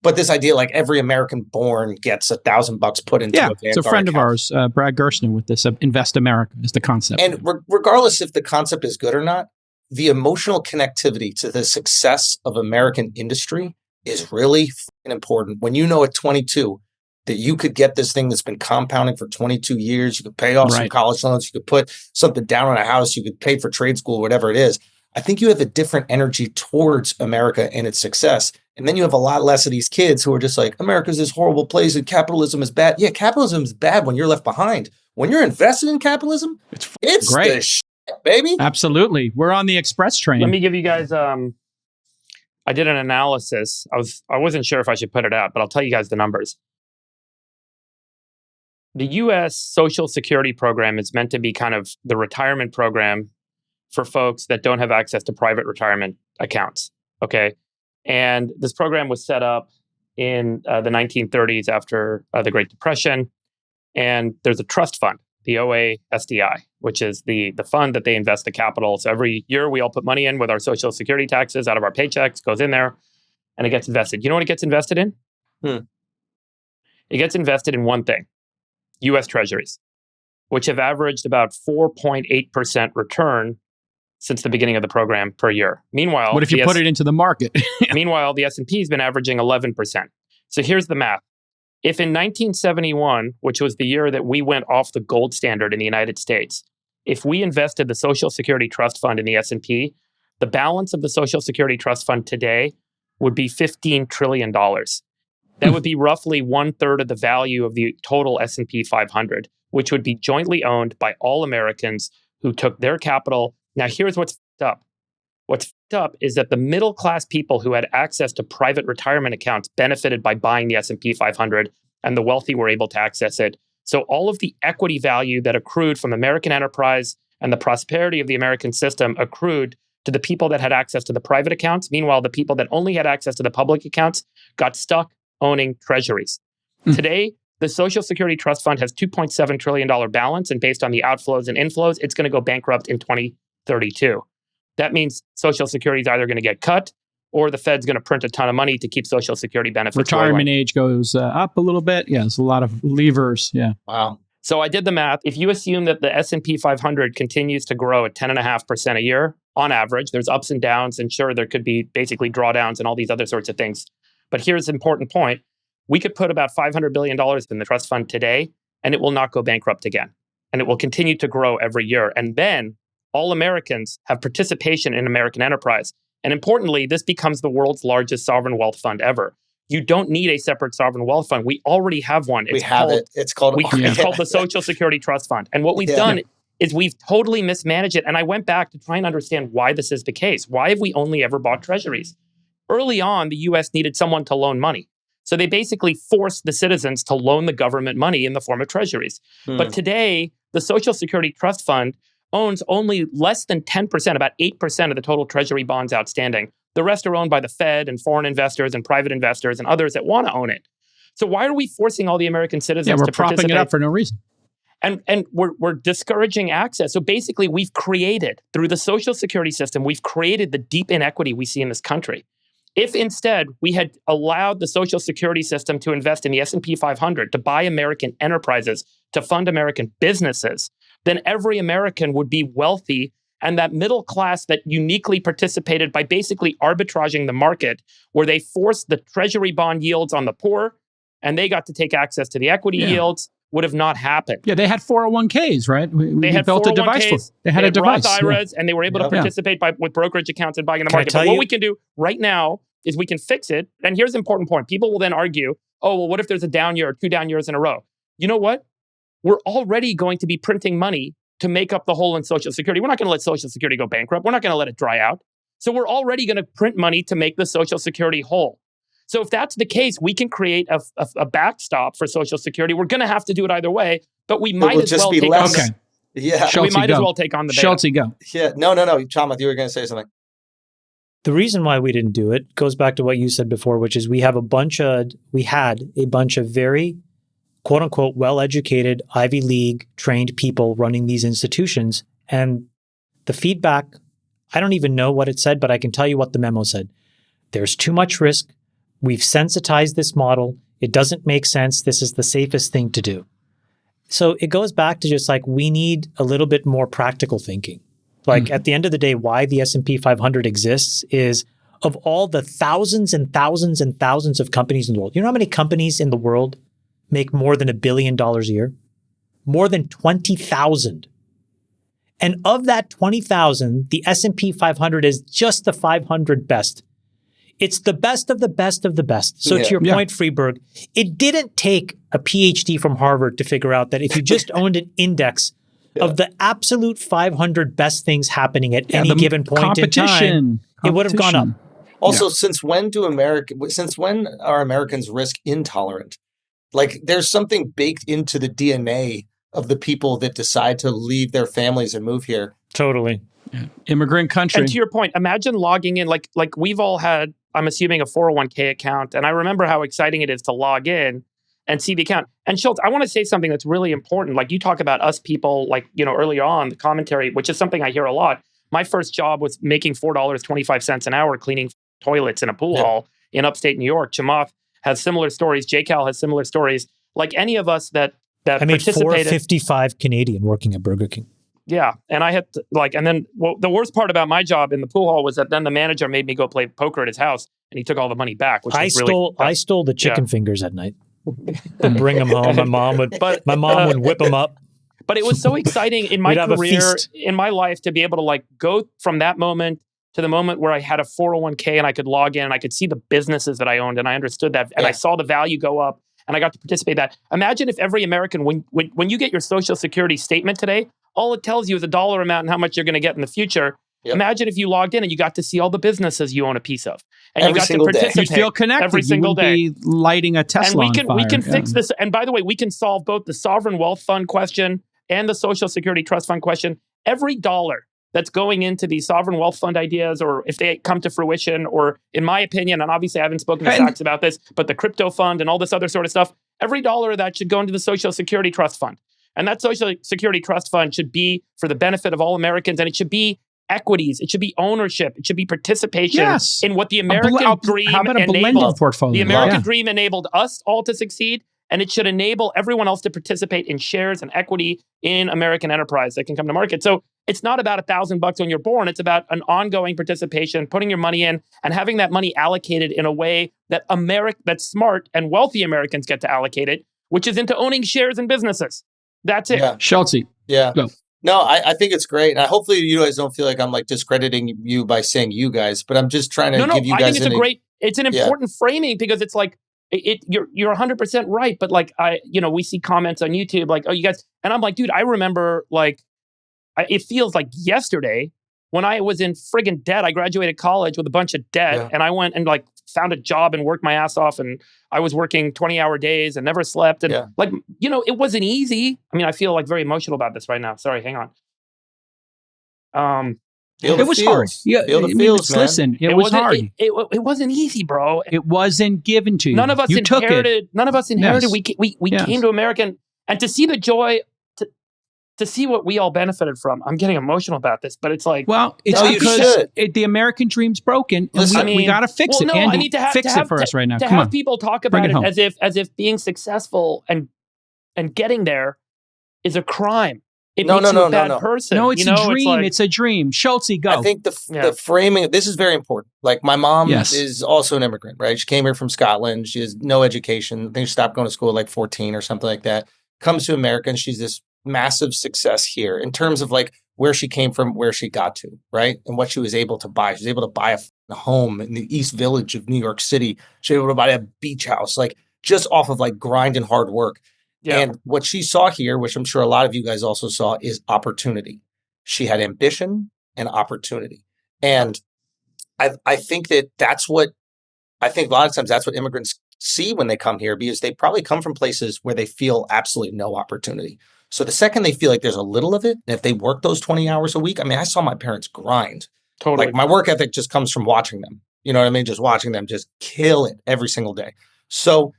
but this idea, like every American born gets $1,000 put into a Vanguard it's a friend account. of ours, Brad Gerstner, with this Invest America is the concept. And regardless if the concept is good or not, the emotional connectivity to the success of American industry is really important. When you know at 22 that you could get this thing that's been compounding for 22 years, you could pay off some college loans, you could put something down on a house, you could pay for trade school, whatever it is. I think you have a different energy towards America and its success. And then you have a lot less of these kids who are just like, America's this horrible place and capitalism is bad. Yeah, capitalism is bad when you're left behind. When you're invested in capitalism, it's great, the shit, baby. Absolutely. We're on the express train. Let me give you guys, I did an analysis. I wasn't sure if I should put it out, but I'll tell you guys the numbers. The U.S. Social Security program is meant to be kind of the retirement program for folks that don't have access to private retirement accounts, okay? And this program was set up in the 1930s after the Great Depression. And there's a trust fund, the OASDI, which is the fund that they invest the capital. So every year we all put money in with our Social Security taxes out of our paychecks, goes in there, and it gets invested. You know what it gets invested in? It gets invested in one thing, U.S. Treasuries, which have averaged about 4.8% return since the beginning of the program per year. Meanwhile, what if you put it into the market? Meanwhile, the S&P has been averaging 11%. So here's the math. If in 1971, which was the year that we went off the gold standard in the United States, if we invested the Social Security Trust Fund in the S&P, the balance of the Social Security Trust Fund today would be $15 trillion. That would be roughly 1/3 of the value of the total S&P 500, which would be jointly owned by all Americans who took their capital. Now, here's what's f***ed up. What's f***ed up is that the middle-class people who had access to private retirement accounts benefited by buying the S&P 500, and the wealthy were able to access it. So all of the equity value that accrued from American enterprise and the prosperity of the American system accrued to the people that had access to the private accounts. Meanwhile, the people that only had access to the public accounts got stuck owning treasuries. Today, the Social Security Trust Fund has $2.7 trillion balance, and based on the outflows and inflows, it's going to go bankrupt in 2032. That means Social Security is either going to get cut or the Fed's going to print a ton of money to keep Social Security benefits. Retirement age goes up a little bit. Yeah, there's a lot of levers. Yeah. Wow. So I did the math. If you assume that the S&P 500 continues to grow at 10.5% a year on average, there's ups and downs, and sure, there could be basically drawdowns and all these other sorts of things. But here's an important point. We could put about $500 billion in the trust fund today, and it will not go bankrupt again. And it will continue to grow every year. And then all Americans have participation in American enterprise. And importantly, this becomes the world's largest sovereign wealth fund ever. You don't need a separate sovereign wealth fund. We already have one. It's called the Social Security Trust Fund. And what we've done is we've totally mismanaged it. And I went back to try and understand why this is the case. Why have we only ever bought treasuries? Early on, the U.S. needed someone to loan money. So they basically forced the citizens to loan the government money in the form of treasuries. But today, the Social Security Trust Fund owns only less than 10%, about 8% of the total treasury bonds outstanding. The rest are owned by the Fed and foreign investors and private investors and others that want to own it. So why are we forcing all the American citizens to participate? We're propping it up for no reason. And we're discouraging access. So basically, we've created, through the Social Security system, we've created the deep inequity we see in this country. If instead we had allowed the Social Security system to invest in the S&P 500, to buy American enterprises, to fund American businesses, then every American would be wealthy, and that middle class that uniquely participated by basically arbitraging the market, where they forced the treasury bond yields on the poor, and they got to take access to the equity yields. would have not happened. Yeah, they had 401ks, right? They had built 401ks, a device for. They had a device, Roth IRAs, and they were able to participate with brokerage accounts and buying in the market. But what we can do right now is we can fix it. And here's the important point. People will then argue, oh, well, what if there's a down year or 2 down years in a row? You know what? We're already going to be printing money to make up the hole in Social Security. We're not going to let Social Security go bankrupt. We're not going to let it dry out. So we're already going to print money to make the Social Security whole. So if that's the case, we can create a backstop for Social Security. We're going to have to do it either way, but we might as well take on the... Yeah. We might as well take on the beta. Schultz, go. Yeah. No. Chamath, you were going to say something. The reason why we didn't do it goes back to what you said before, which is we had a bunch of very quote unquote well-educated Ivy League trained people running these institutions. And the feedback, I don't even know what it said, but I can tell you what the memo said. There's too much risk. We've sensitized this model. It doesn't make sense. This is the safest thing to do. So it goes back to just like, we need a little bit more practical thinking. Like at the end of the day, why the S&P 500 exists is of all the thousands and thousands and thousands of companies in the world. You know how many companies in the world make more than $1 billion a year? More than 20,000. And of that 20,000, the S&P 500 is just the 500 best. It's the best of the best of the best. So to your point, Friedberg, it didn't take a PhD from Harvard to figure out that if you just owned an index of the absolute 500 best things happening at any given point in time, it would have gone up. Also, since when are Americans risk intolerant? Like, there's something baked into the DNA of the people that decide to leave their families and move here. Totally. Yeah. Immigrant country. And to your point, imagine logging in, like we've all had, I'm assuming, a 401k account. And I remember how exciting it is to log in and see the account. And Schultz, I want to say something that's really important. Like, you talk about us people, like, earlier on, the commentary, which is something I hear a lot. My first job was making $4.25 an hour cleaning toilets in a pool hall in upstate New York. Chamath has similar stories. JCal has similar stories. Like any of us that I made participated. $4.55 Canadian working at Burger King. Yeah. And I had to, and then the worst part about my job in the pool hall was that then the manager made me go play poker at his house and he took all the money back. Which I stole the chicken fingers at night and bring them home. My mom would whip them up. But it was so exciting in my career, in my life, to be able to go from that moment to the moment where I had a 401k and I could log in and I could see the businesses that I owned and I understood that and I saw the value go up and I got to participate in that. Imagine if every American, when you get your Social Security statement today, all it tells you is a dollar amount and how much you're going to get in the future. Yep. Imagine if you logged in and you got to see all the businesses you own a piece of. And every you got to participate. You feel connected. Every single day. Be lighting a Tesla and we can fix this. And by the way, we can solve both the sovereign wealth fund question and the Social Security trust fund question. Every dollar that's going into these sovereign wealth fund ideas, or if they come to fruition, or in my opinion, and obviously I haven't spoken to Sachs about this, but the crypto fund and all this other sort of stuff, every dollar of that should go into the Social Security trust fund. And that Social Security trust fund should be for the benefit of all Americans, and it should be equities, it should be ownership, it should be participation in what the American dream enabled. Portfolio. The American dream enabled us all to succeed, and it should enable everyone else to participate in shares and equity in American enterprise that can come to market. So it's not about $1,000 when you're born. It's about an ongoing participation, putting your money in, and having that money allocated in a way that that's smart and wealthy Americans get to allocate it, which is into owning shares in businesses. That's it. Yeah. Schultz. Yeah. Go. No, I think it's great. And hopefully you guys don't feel like I'm discrediting you by saying you guys, but I'm just trying to give you guys. I think it's an important framing, because it's you're 100% right. But we see comments on YouTube oh, you guys, and I'm like, dude, I remember it feels like yesterday when I was in friggin' debt. I graduated college with a bunch of debt and I went and found a job and worked my ass off, and I was working 20-hour days and never slept. And it wasn't easy. I mean, I feel very emotional about this right now. Sorry, hang on. It was hard. Yeah, listen, it was hard. It wasn't easy, bro. It wasn't given to you. None of us inherited. None of us inherited. Yes. We came to America, and to see the joy, to see what we all benefited from. I'm getting emotional about this, but it's it's because the American dream's broken, and we got to fix it. Andy, I need to fix it for us right now. To have people talk about it as if being successful and getting there is a crime. It makes you a bad person. No, it's a dream. It's a dream. Schultz, go. I think the framing, this is very important. My mom is also an immigrant, right? She came here from Scotland. She has no education. I think she stopped going to school at 14 or something like that. comes to America, and she's this massive success here in terms of like where she came from, where she got to, right? And what she was able to buy. She was able to buy a home in the East Village of New York City. She was able to buy a beach house, like just off of like grind and hard work. Yeah. And what she saw here, which I'm sure a lot of you guys also saw, is opportunity. She had ambition and opportunity. And I think that's what, I think a lot of times that's what immigrants see when they come here, because they probably come from places where they feel absolutely no opportunity. So the second they feel like there's a little of it, and if they work those 20 hours a week, I mean, I saw my parents grind. Totally. Like my work ethic just comes from watching them. You know what I mean? Just watching them just kill it every single day. So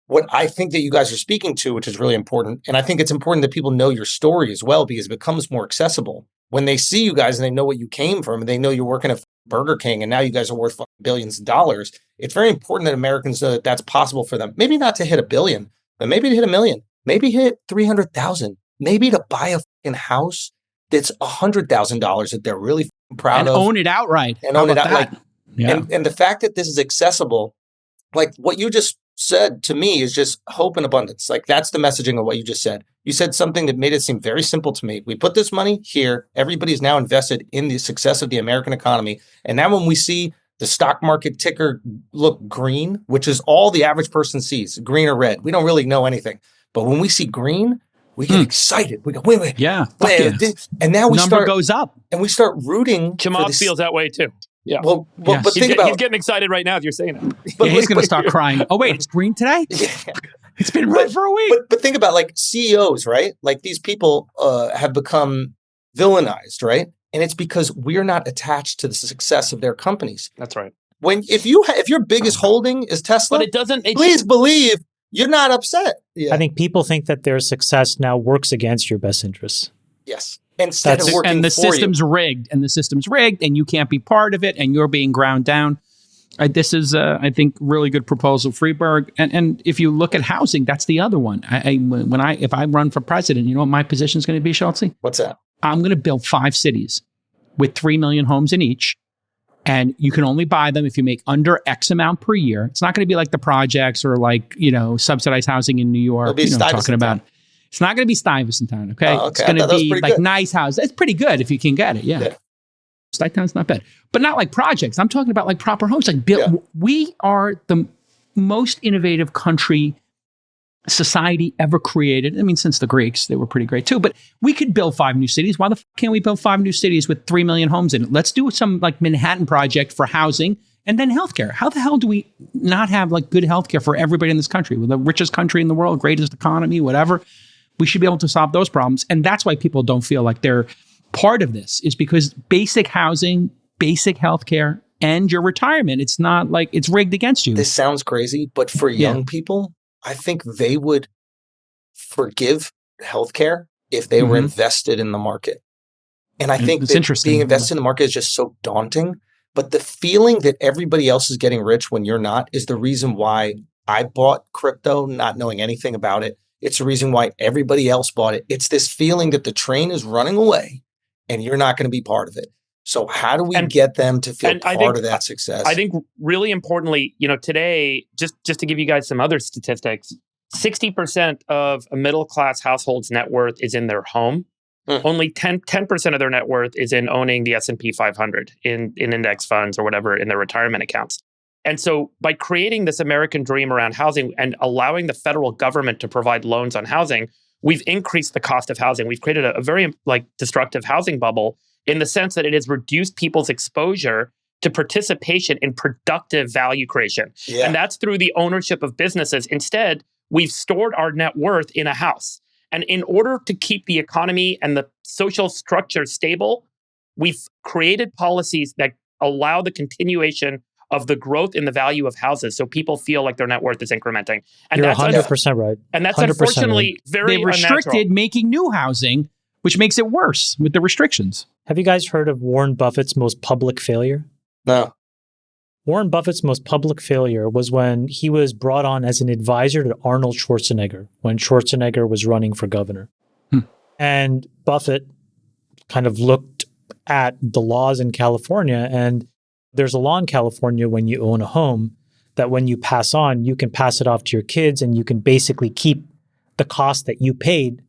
what I think that you guys are speaking to, which is really important, and I think it's important that people know your story as well, because it becomes more accessible. When they see you guys and they know what you came from, and they know you're working at Burger King and now you guys are worth billions of dollars, it's very important that Americans know that that's possible for them. Maybe not to hit $1 billion, but maybe to hit $1 million, maybe hit 300,000, maybe to buy a fucking house that's $100,000 that they're really proud and of. Own it outright. And own it outright. Like, yeah. And the fact that this is accessible, like what you just said to me is just hope and abundance. Like that's the messaging of what you just said. You said something that made it seem very simple to me. We put this money here. Everybody's now invested in the success of the American economy. And now when we see the stock market ticker look green, which is all the average person sees, green or red, we don't really know anything. But when we see green, we get excited. We go, wait. Yeah. And now number goes up. And we start rooting. Chamath feels that way too. Yeah. Well, yes. But think about he's getting excited right now if you're saying it. But he's going to start crying. Oh, wait, it's green today? Yeah. It's been red for a week. But think about like CEOs, right? Like these people have become villainized, right? And it's because we're not attached to the success of their companies. That's right. If your biggest holding is Tesla, but it doesn't. Please believe you're not upset. Yeah. I think people think that their success now works against your best interests. Yes. Instead of working and the for system's you. rigged, and the system's rigged, and you can't be part of it, and you're being ground down. This is, I think, really good proposal, Friedberg. And if you look at housing, that's the other one. If I run for president, you know what my position is going to be, Schulz? What's that? I'm going to build 5 cities with 3 million homes in each, and you can only buy them if you make under X amount per year. It's not going to be like the projects or like subsidized housing in New York. Talking about. It's not going to be Stuyvesant Town, okay? Oh, okay. It's going to be like good. Nice houses. It's pretty good if you can get it, yeah. Stuyvesant's not bad. But not like projects. I'm talking about like proper homes. Like we are the most innovative society ever created. I mean, since the Greeks, they were pretty great too. But we could build 5 new cities. Why the can't we build 5 new cities with 3 million homes in it? Let's do some like Manhattan project for housing and then healthcare. How the hell do we not have like good healthcare for everybody in this country? We're the richest country in the world, greatest economy, whatever. We should be able to solve those problems. And that's why people don't feel like they're part of this, is because basic housing, basic healthcare, and your retirement, it's not like it's rigged against you. This sounds crazy, but for young people, I think they would forgive healthcare if they were invested in the market. And I think that being invested in the market is just so daunting. But the feeling that everybody else is getting rich when you're not is the reason why I bought crypto, not knowing anything about it. It's the reason why everybody else bought it. It's this feeling that the train is running away and you're not going to be part of it. So how do we get them to feel part of that success? I think really importantly, today, just to give you guys some other statistics, 60% of a middle-class household's net worth is in their home. Only 10% of their net worth is in owning the S&P 500 in index funds or whatever in their retirement accounts. And so by creating this American dream around housing and allowing the federal government to provide loans on housing, we've increased the cost of housing. We've created a very destructive housing bubble in the sense that it has reduced people's exposure to participation in productive value creation. Yeah. And that's through the ownership of businesses. Instead, we've stored our net worth in a house. And in order to keep the economy and the social structure stable, we've created policies that allow the continuation of the growth in the value of houses, so people feel like their net worth is incrementing. And you're 100% right. And that's unfortunately very They restricted unnatural. Making new housing, which makes it worse with the restrictions. Have you guys heard of Warren Buffett's most public failure? No. Warren Buffett's most public failure was when he was brought on as an advisor to Arnold Schwarzenegger when Schwarzenegger was running for governor. And Buffett kind of looked at the laws in California, and there's a law in California when you own a home that when you pass on, you can pass it off to your kids and you can basically keep the cost that you paid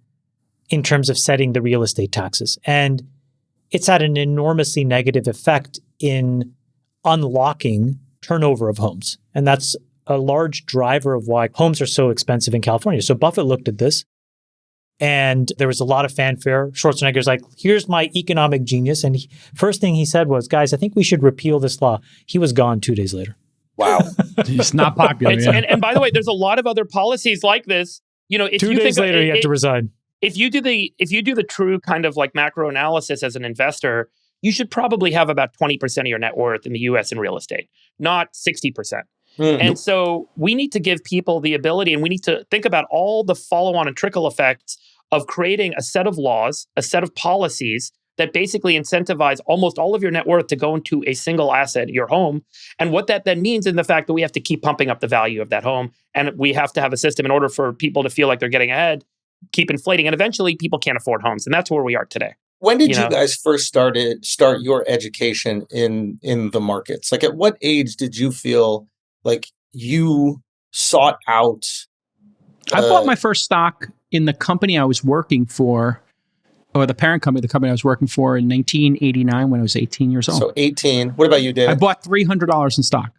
in terms of setting the real estate taxes. And it's had an enormously negative effect in unlocking turnover of homes. And that's a large driver of why homes are so expensive in California. So Buffett looked at this and there was a lot of fanfare. Schwarzenegger's like, here's my economic genius. And first thing he said was, guys, I think we should repeal this law. He was gone 2 days later. Wow. It's not popular. And by the way, there's a lot of other policies like this. If 2 days later, he had to resign. If you do the true kind of like macro analysis as an investor, you should probably have about 20% of your net worth in the US in real estate, not 60%. And so we need to give people the ability, and we need to think about all the follow-on and trickle effects of creating a set of laws, a set of policies that basically incentivize almost all of your net worth to go into a single asset, your home. And what that then means is the fact that we have to keep pumping up the value of that home. And we have to have a system in order for people to feel like they're getting ahead, keep inflating. And eventually people can't afford homes. And that's where we are today. When did you guys first start your education in the markets? Like at what age did you feel like you sought out? I bought my first stock in the company I was working for, or the parent company, the company I was working for in 1989 when I was 18 years old. So 18. What about you, David? I bought $300 in stock.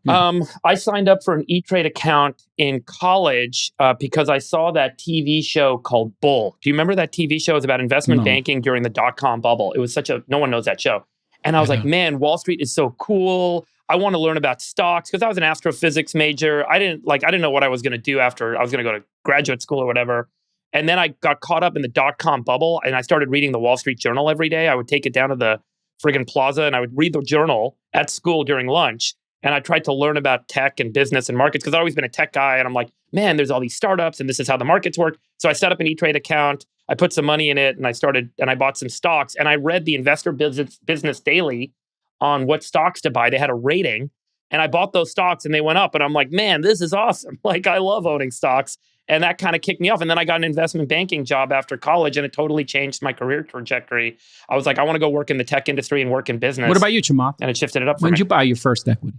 I signed up for an E-Trade account in college because I saw that TV show called Bull. Do you remember that TV show? It was about investment banking during the dot-com bubble. It was no one knows that show. And I was like, man, Wall Street is so cool. I want to learn about stocks because I was an astrophysics major. I didn't know what I was going to do after I was going to go to graduate school or whatever. And then I got caught up in the dot-com bubble and I started reading the Wall Street Journal every day. I would take it down to the friggin' plaza and I would read the journal at school during lunch. And I tried to learn about tech and business and markets because I've always been a tech guy. And I'm like, man, there's all these startups and this is how the markets work. So I set up an E-Trade account. I put some money in it and I bought some stocks. And I read the Investor Business Daily on what stocks to buy. They had a rating. And I bought those stocks and they went up. And I'm like, man, this is awesome. Like, I love owning stocks. And that kind of kicked me off. And then I got an investment banking job after college and it totally changed my career trajectory. I was like, I want to go work in the tech industry and work in business. What about you, Chamath? And it shifted it up for me. When did you buy your first equity?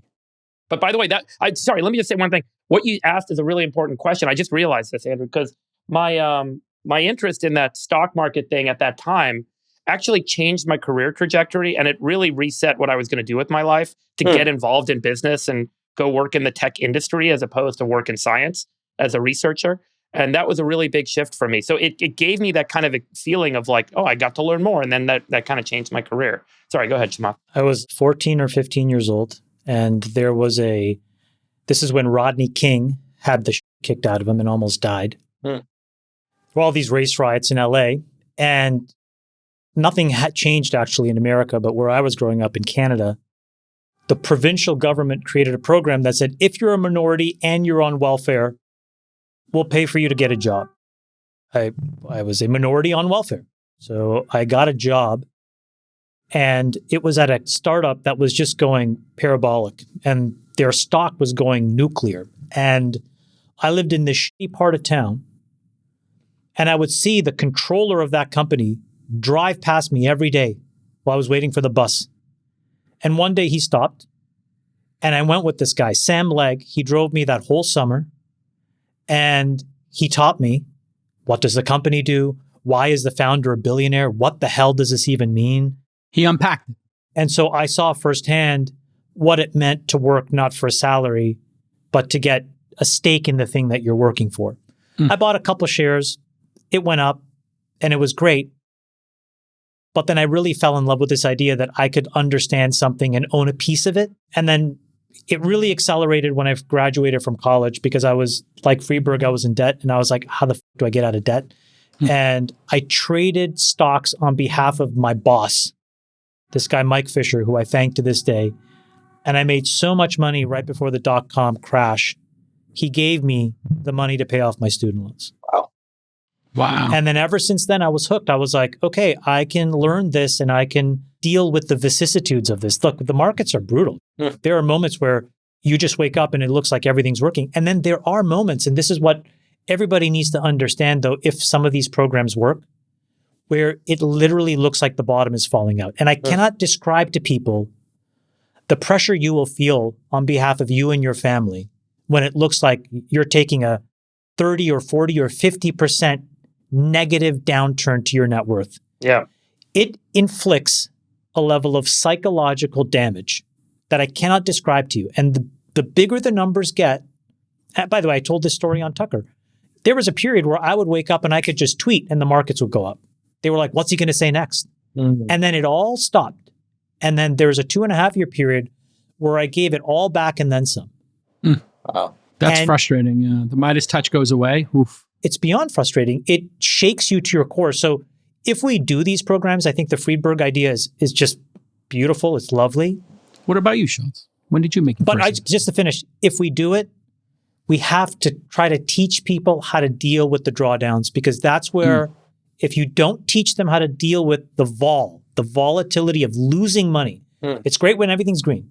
But by the way, let me just say one thing. What you asked is a really important question. I just realized this, Andrew, because my interest in that stock market thing at that time actually changed my career trajectory. And it really reset what I was going to do with my life to get involved in business and go work in the tech industry as opposed to work in science as a researcher. And that was a really big shift for me. So it gave me that kind of a feeling of like, oh, I got to learn more. And then that kind of changed my career. Sorry, go ahead, Chamath. I was 14 or 15 years old. And there was this is when Rodney King had the kicked out of him and almost died. There were all these race riots in LA. And nothing had changed actually in America, but where I was growing up in Canada, the provincial government created a program that said, if you're a minority and you're on welfare, we'll pay for you to get a job. I was a minority on welfare. So I got a job and it was at a startup that was just going parabolic and their stock was going nuclear. And I lived in this shitty part of town and I would see the controller of that company drive past me every day while I was waiting for the bus. And one day he stopped and I went with this guy, Sam Legg. He drove me that whole summer and he taught me, what does the company do? Why is the founder a billionaire? What the hell does this even mean? He unpacked it. And so I saw firsthand what it meant to work not for a salary, but to get a stake in the thing that you're working for. I bought a couple of shares. It went up and it was great. But then I really fell in love with this idea that I could understand something and own a piece of it. And then it really accelerated when I graduated from college because I was like Friedberg, I was in debt. And I was like, how the f do I get out of debt? And I traded stocks on behalf of my boss, this guy, Mike Fisher, who I thank to this day. And I made so much money right before the dot-com crash. He gave me the money to pay off my student loans. Wow. And then ever since then, I was hooked. I was like, okay, I can learn this and I can deal with the vicissitudes of this. Look, the markets are brutal. There are moments where you just wake up and it looks like everything's working. And then there are moments, and this is what everybody needs to understand, though, if some of these programs work, where it literally looks like the bottom is falling out. And I cannot describe to people the pressure you will feel on behalf of you and your family when it looks like you're taking a 30 or 40 or 50% negative downturn to your net worth. Yeah. It inflicts a level of psychological damage that I cannot describe to you. And the bigger the numbers get, by the way, I told this story on Tucker. There was a period where I would wake up and I could just tweet and the markets would go up. They were like, what's he going to say next? Mm-hmm. And then it all stopped. And then there was a 2.5-year period where I gave it all back and then some. Mm. Wow. That's frustrating. Yeah. The Midas touch goes away. Oof. It's beyond frustrating. It shakes you to your core. So if we do these programs, I think the Friedberg idea is just beautiful. It's lovely. What about you, Schulz? When did you make it? But just to finish, if we do it, we have to try to teach people how to deal with the drawdowns, because that's where if you don't teach them how to deal with the volatility of losing money, it's great when everything's green.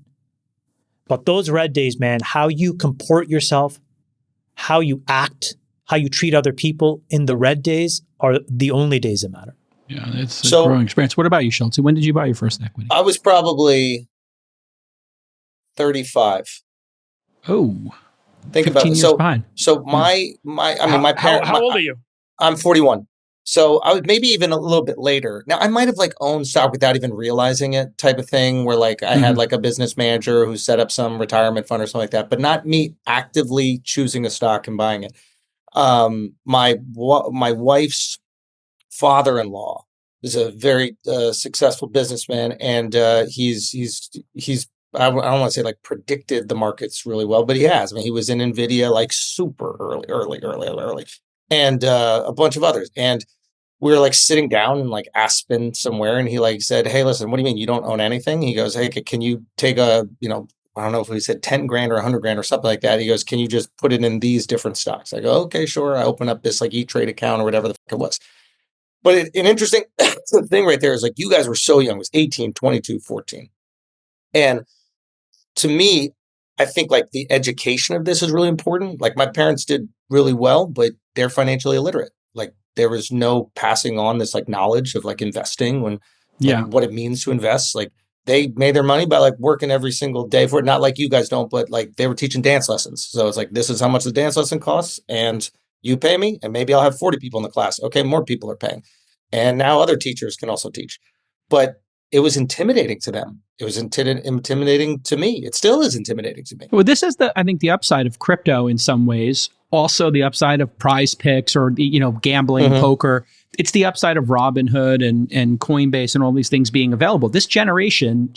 But those red days, man, how you comport yourself, how you act, how you treat other people in the red days are the only days that matter. Yeah, it's a growing experience. What about you, Schulz? When did you buy your first equity? I was probably 35. Oh, think about it. So my parents. How old are you? I'm 41. So I was maybe even a little bit later. Now I might have like owned stock without even realizing it, type of thing, where like I had like a business manager who set up some retirement fund or something like that, but not me actively choosing a stock and buying it. My wife's father-in-law is a very successful businessman, and he's I don't want to say like predicted the markets really well, but he has. I mean, he was in NVIDIA like super early, and a bunch of others. And we were like sitting down in like Aspen somewhere, and he like said, "Hey, listen, what do you mean you don't own anything?" He goes, "Hey, can you take I don't know if he said 10 grand or 100 grand or something like that." He goes, "Can you just put it in these different stocks?" I go, "Okay, sure." I open up this like E-Trade account or whatever the fuck it was. But an interesting thing right there is like, you guys were so young. It was 18, 22, 14. And to me, I think like the education of this is really important. Like my parents did really well, but they're financially illiterate. Like there was no passing on this like knowledge of like investing what it means to invest. Like they made their money by like working every single day for it. Not like you guys don't, but like they were teaching dance lessons. So it's like, this is how much the dance lesson costs, and you pay me, and maybe I'll have 40 people in the class. Okay, more people are paying. And now other teachers can also teach. But it was intimidating to them. It was intimidating to me. It still is intimidating to me. Well, this is I think the upside of crypto in some ways. Also the upside of Prize Picks or, gambling, poker. It's the upside of Robinhood and Coinbase and all these things being available. This generation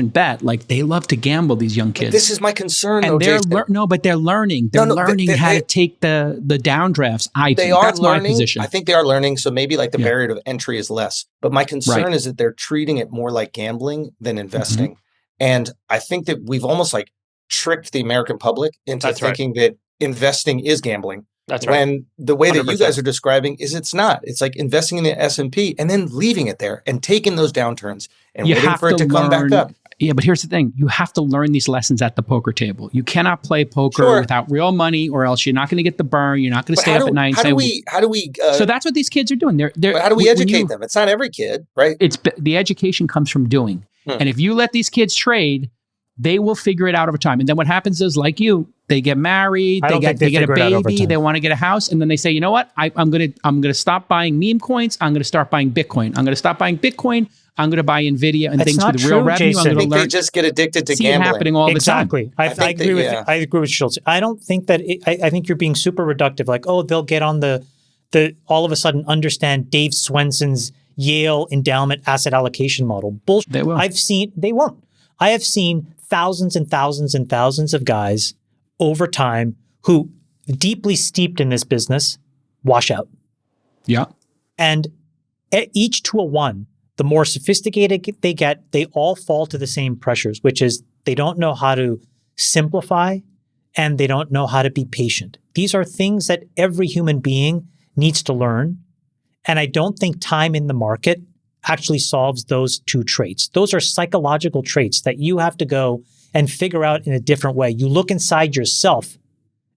Bet, like they love to gamble, these young kids. But this is my concern. And but they're learning. They're learning how to take the downdrafts. That's my position. I think they are learning. So maybe like the barrier of entry is less. But my concern is that they're treating it more like gambling than investing. And I think that we've almost like tricked the American public into thinking that investing is gambling. That's right. When the way that 100%. You guys are describing is it's not. It's like investing in the S&P and then leaving it there and taking those downturns and waiting for it to come back up. Yeah, but here's the thing. You have to learn these lessons at the poker table. You cannot play poker without real money, or else you're not going to get the burn. You're not going to stay up at night and say, how do we so that's what these kids are doing. But how do we educate them? It's not every kid, right? The education comes from doing. And if you let these kids trade, they will figure it out over time. And then what happens is, like you, they get married, they get a baby, they want to get a house, and then they say, you know what? I'm gonna stop buying meme coins. I'm gonna start buying Bitcoin. I'm gonna stop buying Bitcoin. I'm gonna buy Nvidia and things with real revenue. Jason. I think they just get addicted to gambling. It happening all the time. I agree with Schulz. I don't think that I think you're being super reductive. Like, oh, they'll get on the all of a sudden understand Dave Swenson's Yale endowment asset allocation model. Bullshit. They will. They won't. I have seen thousands and thousands and thousands of guys over time who deeply steeped in this business wash out. Yeah. And at each to a one, the more sophisticated they get, they all fall to the same pressures, which is they don't know how to simplify and they don't know how to be patient. These are things that every human being needs to learn. And I don't think time in the market actually solves those two traits. Those are psychological traits that you have to go and figure out in a different way. You look inside yourself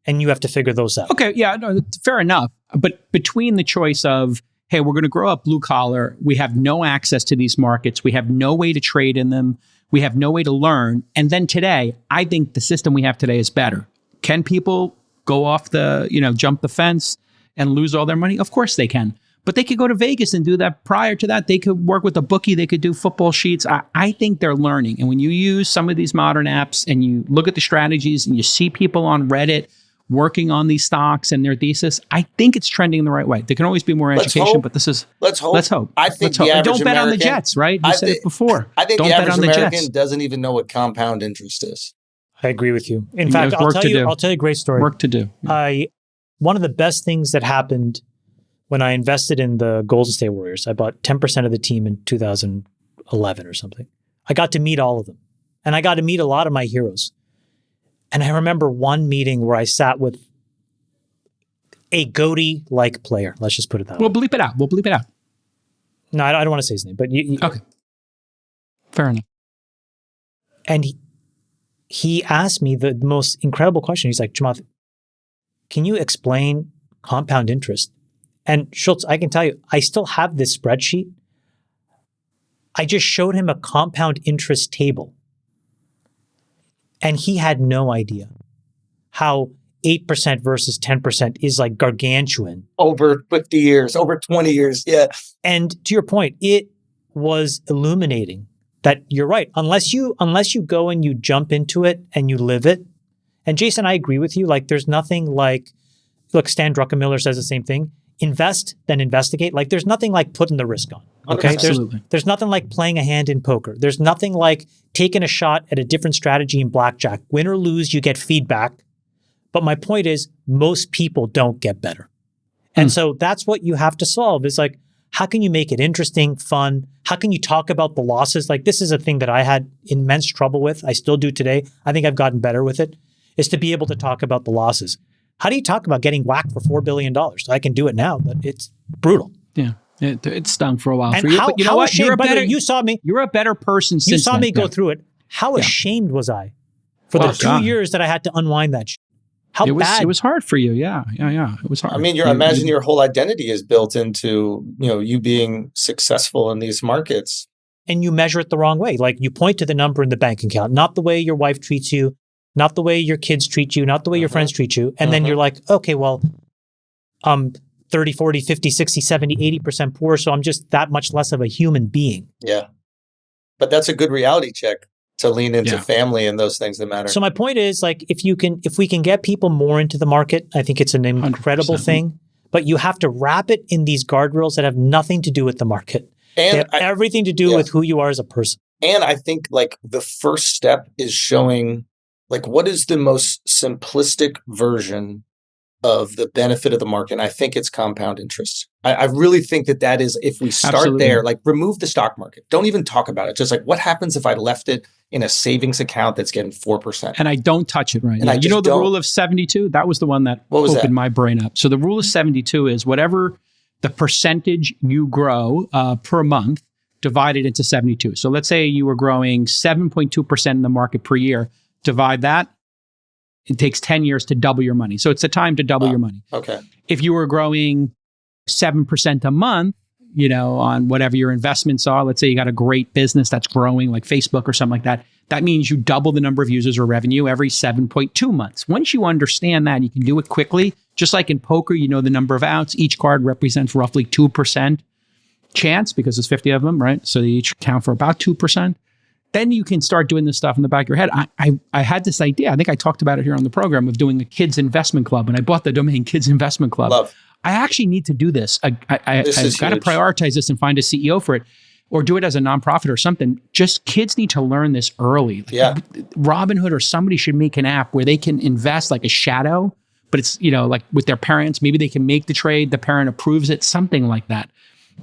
and you have to figure those out. Okay, yeah, no, fair enough. But between the choice of, hey, we're going to grow up blue collar, we have no access to these markets, we have no way to trade in them, we have no way to learn, and then today, I think the system we have today is better. Can people go off the, jump the fence and lose all their money? Of course they can. But they could go to Vegas and do that. Prior to that, they could work with a bookie. They could do football sheets. I think they're learning. And when you use some of these modern apps and you look at the strategies and you see people on Reddit working on these stocks and their thesis, I think it's trending in the right way. There can always be more education, but this is... Let's hope. Let's hope. I think the average Don't bet American, on the Jets, right? You said it before. I think the average American doesn't even know what compound interest is. I agree with you. In fact, I'll tell you a great story. Work to do. One of the best things that happened when I invested in the Golden State Warriors, I bought 10% of the team in 2011 or something. I got to meet all of them. And I got to meet a lot of my heroes. And I remember one meeting where I sat with a Goaty-like player. Let's just put it that way. We'll bleep it out. No, I don't want to say his name, but okay. Fair enough. And he asked me the most incredible question. He's like, Chamath, can you explain compound interest? And Schulz, I can tell you, I still have this spreadsheet. I just showed him a compound interest table. And he had no idea how 8% versus 10% is like gargantuan. Over 50 years, over 20 years, yeah. And to your point, it was illuminating that you're right. Unless you go and you jump into it and you live it. And Jason, I agree with you. Like there's nothing like, look, Stan Druckenmiller says the same thing. Invest, then investigate. Like there's nothing like putting the risk on. Okay. There's nothing like playing a hand in poker. There's nothing like taking a shot at a different strategy in blackjack. Win or lose, you get feedback. But my point is most people don't get better. And so that's what you have to solve is like, how can you make it interesting, fun? How can you talk about the losses? Like this is a thing that I had immense trouble with. I still do today. I think I've gotten better with it, is to be able to talk about the losses. How do you talk about getting whacked for $4 billion? I can do it now, but it's brutal. Yeah. It stung for a while and for you. But you know what? You saw me. You're a better person since you saw me go through it. How ashamed was I for the 2 years that I had to unwind that shit? How bad? It was hard for you. Yeah. It was hard. I mean, imagine your whole identity is built into, you being successful in these markets. And you measure it the wrong way. Like you point to the number in the bank account, not the way your wife treats you, not the way your kids treat you, not the way your friends treat you. And then you're like, okay, well, 30, 40, 50, 60, 70, 80% poor. So I'm just that much less of a human being. Yeah. But that's a good reality check to lean into family and those things that matter. So my point is like, if we can get people more into the market, I think it's an incredible 100%. Thing, but you have to wrap it in these guardrails that have nothing to do with the market. And they have everything to do with who you are as a person. And I think like the first step is showing like what is the most simplistic version of the benefit of the market. And I think it's compound interest. I really think that is, if we start there, like remove the stock market. Don't even talk about it. Just like what happens if I left it in a savings account that's getting 4%? And I don't touch it right now. You know the rule of 72? That was the one that opened my brain up. So the rule of 72 is whatever the percentage you grow per month divided into 72. So let's say you were growing 7.2% in the market per year. Divide that. It takes 10 years to double your money. So it's a time to double your money. Okay. If you were growing 7% a month, on whatever your investments are, let's say you got a great business that's growing like Facebook or something like that, that means you double the number of users or revenue every 7.2 months. Once you understand that, you can do it quickly. Just like in poker, the number of outs. Each card represents roughly 2% chance because there's 50 of them, right? So they each count for about 2%. Then you can start doing this stuff in the back of your head. I had this idea. I think I talked about it here on the program of doing a kids investment club, and I bought the domain Kids Investment Club. Love. I actually need to do this. I've got to prioritize this and find a CEO for it, or do it as a nonprofit or something. Just kids need to learn this early. Robinhood or somebody should make an app where they can invest like a shadow, but it's like with their parents. Maybe they can make the trade. The parent approves it. Something like that.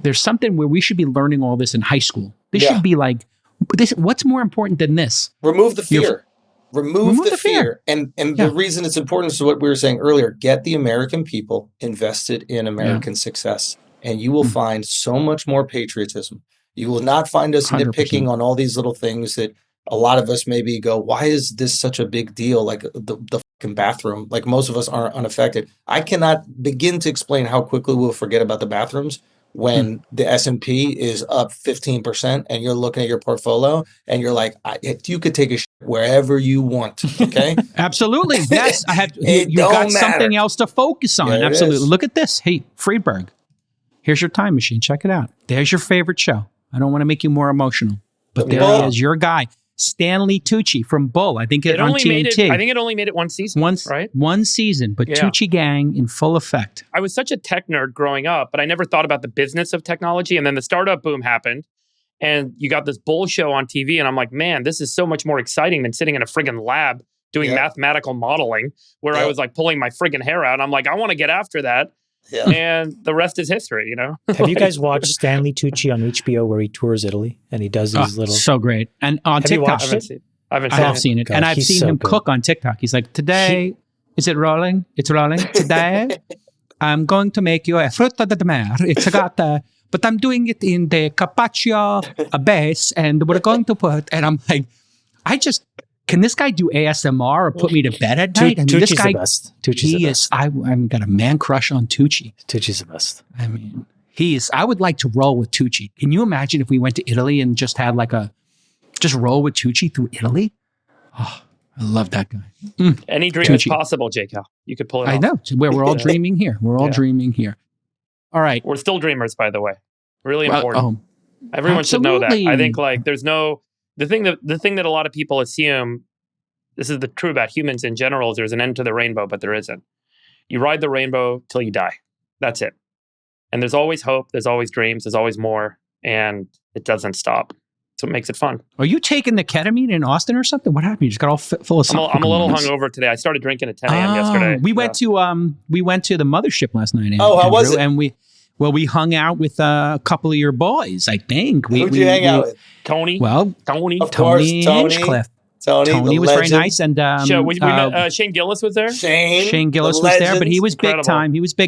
There's something where we should be learning all this in high school. This should be like. What's more important than this? Remove the fear. Remove the fear. And the reason it's important is what we were saying earlier. Get the American people invested in American success. And you will find so much more patriotism. You will not find us 100%. Nitpicking on all these little things that a lot of us maybe go, why is this such a big deal? Like the fucking bathroom. Like most of us aren't unaffected. I cannot begin to explain how quickly we'll forget about the bathrooms when the S&P is up 15% and you're looking at your portfolio and you're like, you could take a wherever you want. Okay. Absolutely. Yes. You got something else to focus on. Absolutely. Look at this. Hey, Friedberg, here's your time machine. Check it out. There's your favorite show. I don't want to make you more emotional, but there he is, your guy, Stanley Tucci from Bull. I think it on TNT. I think it only made it one season. Right? One season, but Tucci gang in full effect. I was such a tech nerd growing up, but I never thought about the business of technology. And then the startup boom happened. And you got this Bull show on TV, and I'm like, man, this is so much more exciting than sitting in a friggin' lab doing mathematical modeling where I was like pulling my friggin' hair out. I'm like, I want to get after that. Yeah. And the rest is history, you know? Have you guys watched Stanley Tucci on HBO where he tours Italy and he does these little... So great. And on TikTok. I have seen it. God, and I've seen him cook on TikTok. He's like, today, is it rolling? It's rolling. Today, I'm going to make you a frutta de mare. It's got but I'm doing it in the carpaccio base, and we're going to put, and I'm like, can this guy do ASMR or put me to bed at night? Tucci's the best. Tucci's the best. I've got a man crush on Tucci. Tucci's the best. I mean, I would like to roll with Tucci. Can you imagine if we went to Italy and just had just roll with Tucci through Italy? Oh, I love that guy. Any dream is possible, J-Cal. You could pull it off. I know. We're all dreaming here. We're all dreaming here. All right. We're still dreamers, by the way. Really important. Everyone should know that. I think there's the thing that a lot of people assume, this is the true about humans in general, is there's an end to the rainbow, but there isn't. You ride the rainbow till you die. That's it. And there's always hope. There's always dreams. There's always more. And it doesn't stop. So it makes it fun. Are you taking the ketamine in Austin or something? What happened? You just got all philosophical. I'm a little hungover today. I started drinking at 10 a.m. yesterday. We went to the mothership last night. How was it? And we hung out with a couple of your boys, I think. Who'd you hang out with? Tony. Well, Tony. Of course, Hinchcliffe. Tony was very nice. And we met, Shane Gillis was there? Shane Gillis was there, but he was big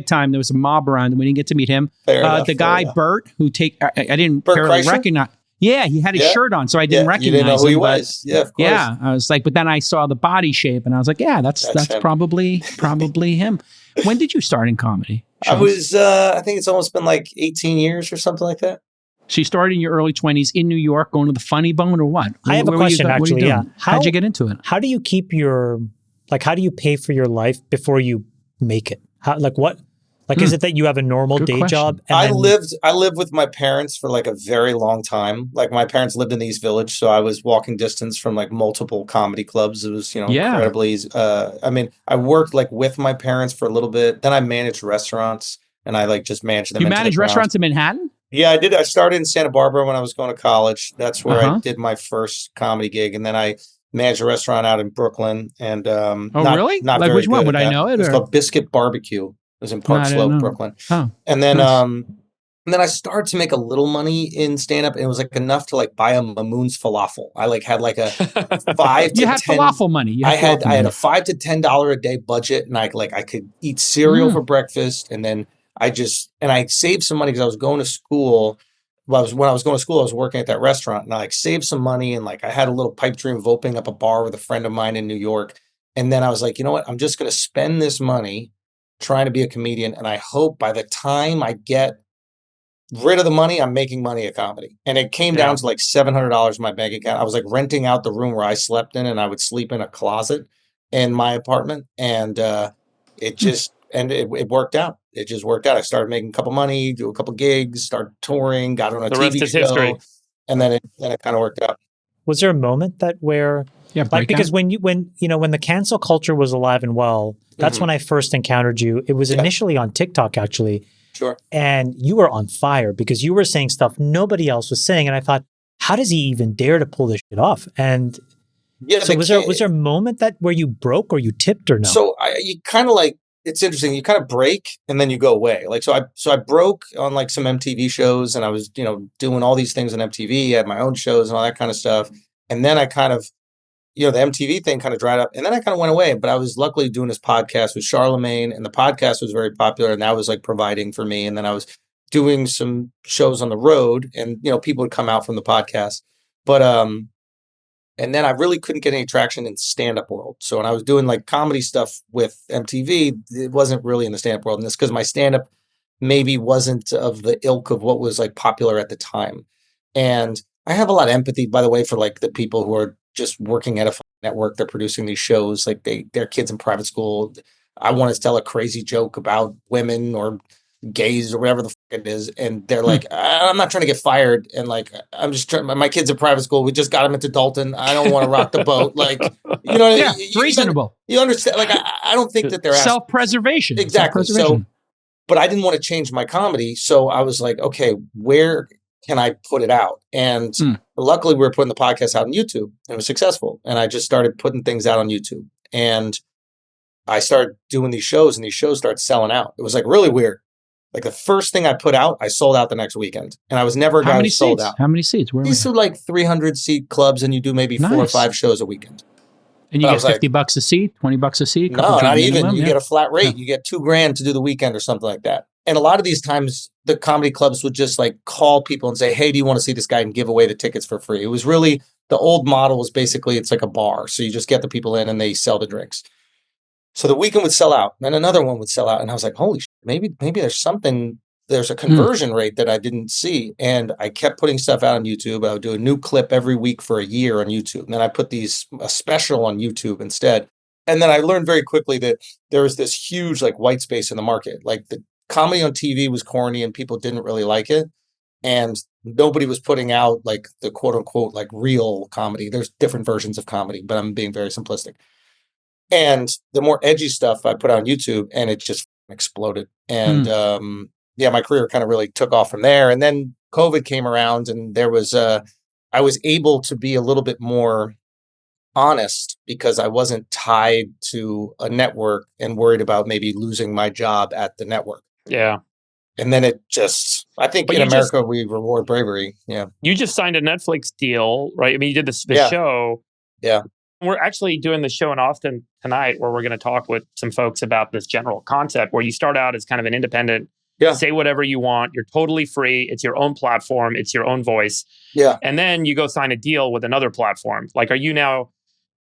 time. There was a mob around. We didn't get to meet him. The guy, Bert, I didn't barely recognize. Yeah, he had his shirt on, so I didn't recognize him. You didn't know who he was. Yeah, of course. Yeah, I was like, but then I saw the body shape, and I was like, yeah, that's probably him. When did you start in comedy, Schulz? I think it's almost been like 18 years or something like that. So you started in your early 20s in New York, going to the Funny Bone, or what? I have a question, actually. Yeah, how'd you get into it? How do you keep how do you pay for your life before you make it? Is it that you have a normal day job? And I lived with my parents for like a very long time. Like my parents lived in the East Village, so I was walking distance from like multiple comedy clubs. It was, incredibly easy. I worked like with my parents for a little bit. Then I managed restaurants, and I just managed them. You managed restaurants in Manhattan? Yeah, I did. I started in Santa Barbara when I was going to college. That's where I did my first comedy gig, and then I managed a restaurant out in Brooklyn. And really? Not like very which one? Would I know it? It's called Biscuit Barbecue. It was in Park Slope, Brooklyn. Oh, and then I started to make a little money in stand-up, and it was like enough to like buy a Mamoon's falafel. I had like a $5 to $10 falafel money. I had a $5 to $10 a day budget, and I could eat cereal for breakfast, and then I saved some money because I was going to school. When I was going to school, I was working at that restaurant, and I saved some money, and I had a little pipe dream of opening up a bar with a friend of mine in New York. And then I was like, you know what? I'm just going to spend this money trying to be a comedian, and I hope by the time I get rid of the money, I'm making money at comedy. And it came down to like $700 in my bank account. I was like renting out the room where I slept in, and I would sleep in a closet in my apartment, and it worked out. It just worked out. I started making a couple money, do a couple gigs, started touring, got on a TV show, history. And then it kind of worked out. Was there a moment because when the cancel culture was alive and well, that's when I first encountered you. It was initially on TikTok, actually. Sure. And you were on fire because you were saying stuff nobody else was saying. And I thought, how does he even dare to pull this shit off? And so was there a moment where you broke or you tipped or no? So you kind of it's interesting. You kind of break and then you go away. So I broke on like some MTV shows, and I was, doing all these things on MTV, had my own shows and all that kind of stuff. And then I kind of, the MTV thing kind of dried up, and then I kind of went away. But I was luckily doing this podcast with Charlemagne, and the podcast was very popular, and that was like providing for me. And then I was doing some shows on the road, and people would come out from the podcast. But and then I really couldn't get any traction in the stand-up world. So when I was doing like comedy stuff with MTV, it wasn't really in the stand-up world, and it's because my stand-up maybe wasn't of the ilk of what was like popular at the time. And I have a lot of empathy, by the way, for like the people who are just working at a network. They're producing these shows, like their kids in private school. I want to tell a crazy joke about women or gays or whatever the fuck it is. And they're like, I'm not trying to get fired. And like, I'm just trying, my kid's in private school. We just got him into Dalton. I don't want to rock the boat. Like, you know, yeah, it's reasonable. You understand? Like, I don't think that they're self-preservation. Exactly. So, but I didn't want to change my comedy. So I was like, okay, where can I put it out? And luckily we were putting the podcast out on YouTube and it was successful. And I just started putting things out on YouTube and I started doing these shows and these shows started selling out. It was like really weird. Like the first thing I put out, I sold out the next weekend. And I was never a guy who sold out. How many seats? These are like 300 seat clubs and you do maybe 4 or 5 shows a weekend. And you get $50 a seat, $20 a seat? No, not even. You get a flat rate. You get $2,000 to do the weekend or something like that. And a lot of these times the comedy clubs would just like call people and say, hey, do you want to see this guy, and give away the tickets for free. It was really, the old model was basically, it's like a bar. So you just get the people in and they sell the drinks. So the weekend would sell out, and another one would sell out. And I was like, holy shit, maybe there's a conversion rate that I didn't see. And I kept putting stuff out on YouTube. I would do a new clip every week for a year on YouTube. And then I put a special on YouTube instead. And then I learned very quickly that there was this huge like white space in the market. Like the comedy on TV was corny and people didn't really like it. And nobody was putting out like the quote unquote, like real comedy. There's different versions of comedy, but I'm being very simplistic. And the more edgy stuff I put on YouTube, and it just exploded. And my career kind of really took off from there. And then COVID came around, and there was I was able to be a little bit more honest because I wasn't tied to a network and worried about maybe losing my job at the network. Yeah. And then it just, I think in America, we reward bravery. Yeah. You just signed a Netflix deal, right? I mean, you did the show. Yeah. We're actually doing the show in Austin tonight where we're going to talk with some folks about this general concept where you start out as kind of an independent, say whatever you want. You're totally free. It's your own platform. It's your own voice. Yeah. And then you go sign a deal with another platform. Like, are you now,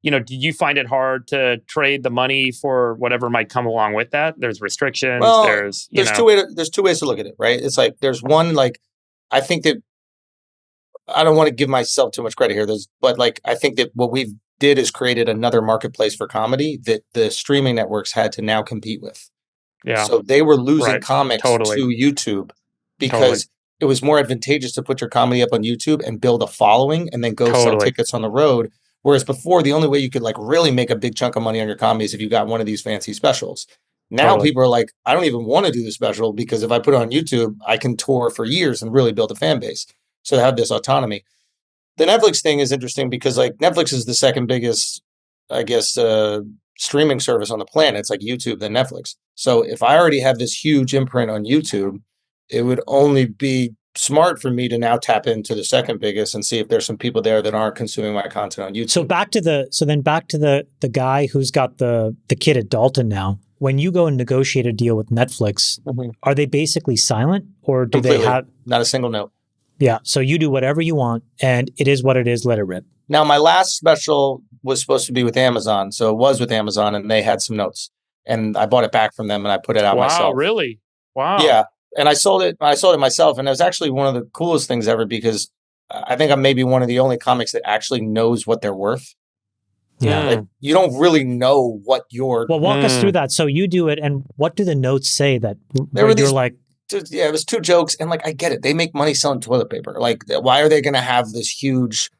did you find it hard to trade the money for whatever might come along with that? There's restrictions. Well, there's two ways to look at it, right? It's like, there's one, like, I think that, I don't want to give myself too much credit here, but like, I think that what we've did is created another marketplace for comedy that the streaming networks had to now compete with. Yeah. So they were losing comics to YouTube because it was more advantageous to put your comedy up on YouTube and build a following and then go sell tickets on the road. Whereas before, the only way you could like really make a big chunk of money on your comedy is if you got one of these fancy specials. Now people are like, I don't even want to do the special because if I put it on YouTube, I can tour for years and really build a fan base. So they have this autonomy. The Netflix thing is interesting because like Netflix is the second biggest, I guess, streaming service on the planet. It's like YouTube, then Netflix. So if I already have this huge imprint on YouTube, it would only be smart for me to now tap into the second biggest and see if there's some people there that aren't consuming my content on YouTube. So back to the guy who's got the kid at Dalton now. When you go and negotiate a deal with Netflix, are they basically silent or do Completely. they have Not a single note? Yeah. So you do whatever you want and it is what it is. Let it rip. Now, my last special was supposed to be with Amazon. So it was with Amazon and they had some notes and I bought it back from them and I put it out myself. Wow, really? Wow. Yeah. And I sold it myself. And it was actually one of the coolest things ever because I think I'm maybe one of the only comics that actually knows what they're worth. Yeah. Like, you don't really know what you're... Well, walk us through that. So you do it. And what do the notes say that you're like... Yeah, it was 2 jokes. And like, I get it. They make money selling toilet paper. Like, why are they going to have this huge,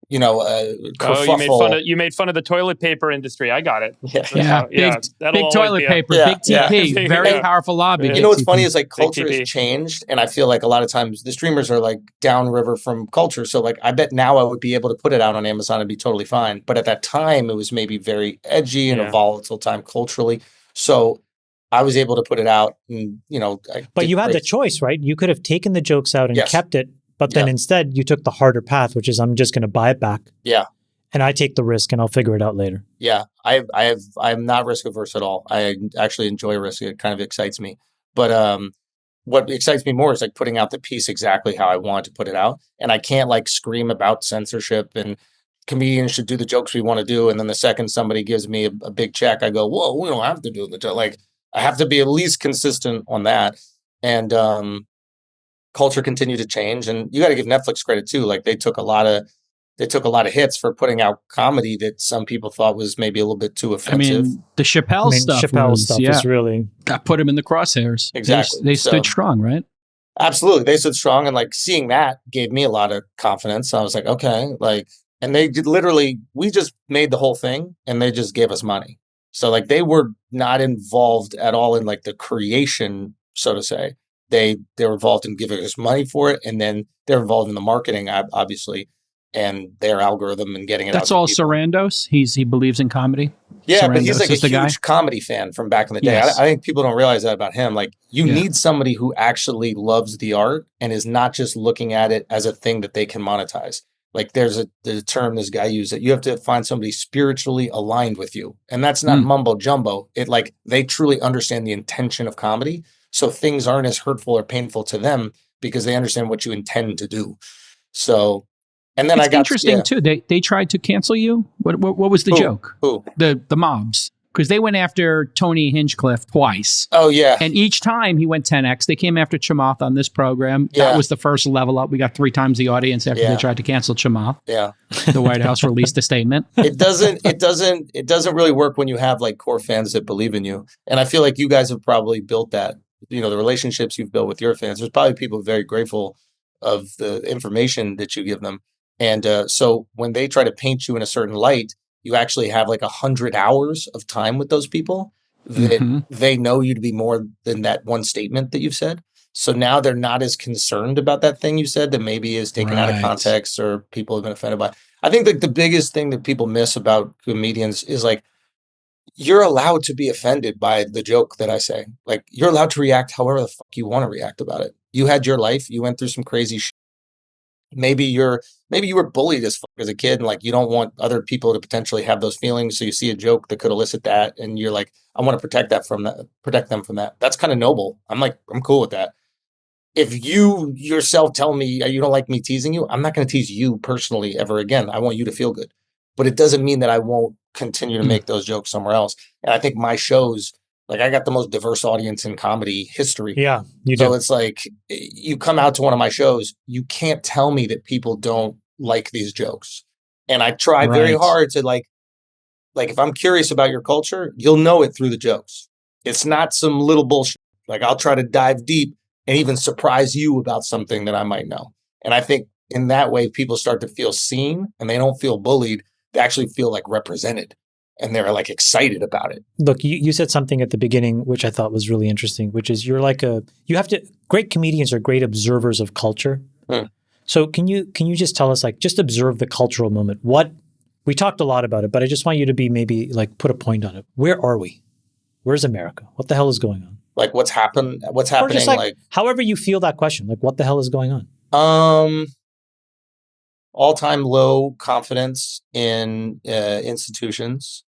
kerfuffle? You made fun of the toilet paper industry. I got it. Big toilet paper, big TP, very powerful lobby. You know what's funny is like culture has changed. And I feel like a lot of times the streamers are like downriver from culture. So like, I bet now I would be able to put it out on Amazon and be totally fine. But at that time, it was maybe very edgy and a volatile time culturally. So I was able to put it out and, But you had the choice, right? You could have taken the jokes out and kept it, but then instead you took the harder path, which is I'm just going to buy it back. Yeah. And I take the risk and I'll figure it out later. Yeah. I'm not risk averse at all. I actually enjoy risk. It kind of excites me. But what excites me more is like putting out the piece exactly how I want to put it out. And I can't like scream about censorship and comedians should do the jokes we want to do. And then the second somebody gives me a big check, I go, whoa, we don't have to do the joke. Like, I have to be at least consistent on that. And culture continued to change. And you got to give Netflix credit too. Like they took a lot of they took a lot of hits for putting out comedy that some people thought was maybe a little bit too offensive. I mean, the Chappelle stuff was really got put him in the crosshairs. Exactly. They stood strong, right? Absolutely. They stood strong. And like seeing that gave me a lot of confidence. I was like, okay, like, and they did we just made the whole thing and they just gave us money. So like they were not involved at all in like the creation, so to say. They were involved in giving us money for it. And then they're involved in the marketing, obviously, and their algorithm and getting it out. That's all Sarandos. He believes in comedy. Yeah, Sarandos but he's like a huge comedy fan from back in the day. Yes. I think people don't realize that about him. Like you need somebody who actually loves the art and is not just looking at it as a thing that they can monetize. Like there's a term this guy used that you have to find somebody spiritually aligned with you. And that's not mumbo jumbo. It like they truly understand the intention of comedy. So things aren't as hurtful or painful to them because they understand what you intend to do. So, and then it's interesting too. They tried to cancel you. What was the joke? Who? The mobs. Because they went after Tony Hinchcliffe twice. Oh, yeah. And each time he went 10x. They came after Chamath on this program. Yeah. That was the first level up. We got 3 times the audience after they tried to cancel Chamath. Yeah. The White House released a statement. It doesn't really work when you have like core fans that believe in you. And I feel like you guys have probably built that, you know, the relationships you've built with your fans. There's probably people very grateful of the information that you give them. And so when they try to paint you in a certain light, you actually have like 100 hours of time with those people that they know you to be more than that one statement that you've said. So now they're not as concerned about that thing you said that maybe is taken out of context or people have been offended by. I think like the biggest thing that people miss about comedians is like, you're allowed to be offended by the joke that I say. Like you're allowed to react however the fuck you want to react about it. You had your life. You went through some crazy shit. Maybe you were bullied as fuck as a kid and like you don't want other people to potentially have those feelings. So you see a joke that could elicit that and you're like, I want to protect them from that. That's kind of noble. I'm cool with that. If you yourself tell me you don't like me teasing you, I'm not going to tease you personally ever again. I want you to feel good. But it doesn't mean that I won't continue to make those jokes somewhere else. And I think my shows, like I got the most diverse audience in comedy history. Yeah, you do. So it's like you come out to one of my shows, you can't tell me that people don't like these jokes. And I try very hard to like if I'm curious about your culture, you'll know it through the jokes. It's not some little bullshit. Like I'll try to dive deep and even surprise you about something that I might know. And I think in that way, people start to feel seen and they don't feel bullied. They actually feel like represented. And they're like excited about it. Look, you said something at the beginning, which I thought was really interesting, which is great comedians are great observers of culture. So can you just tell us, like, just observe the cultural moment? We talked a lot about it, but I just want you to be maybe like put a point on it. Where are we? Where's America? What the hell is going on? Like what's happening? Or just like however you feel that question, like what the hell is going on? All-time low confidence in institutions.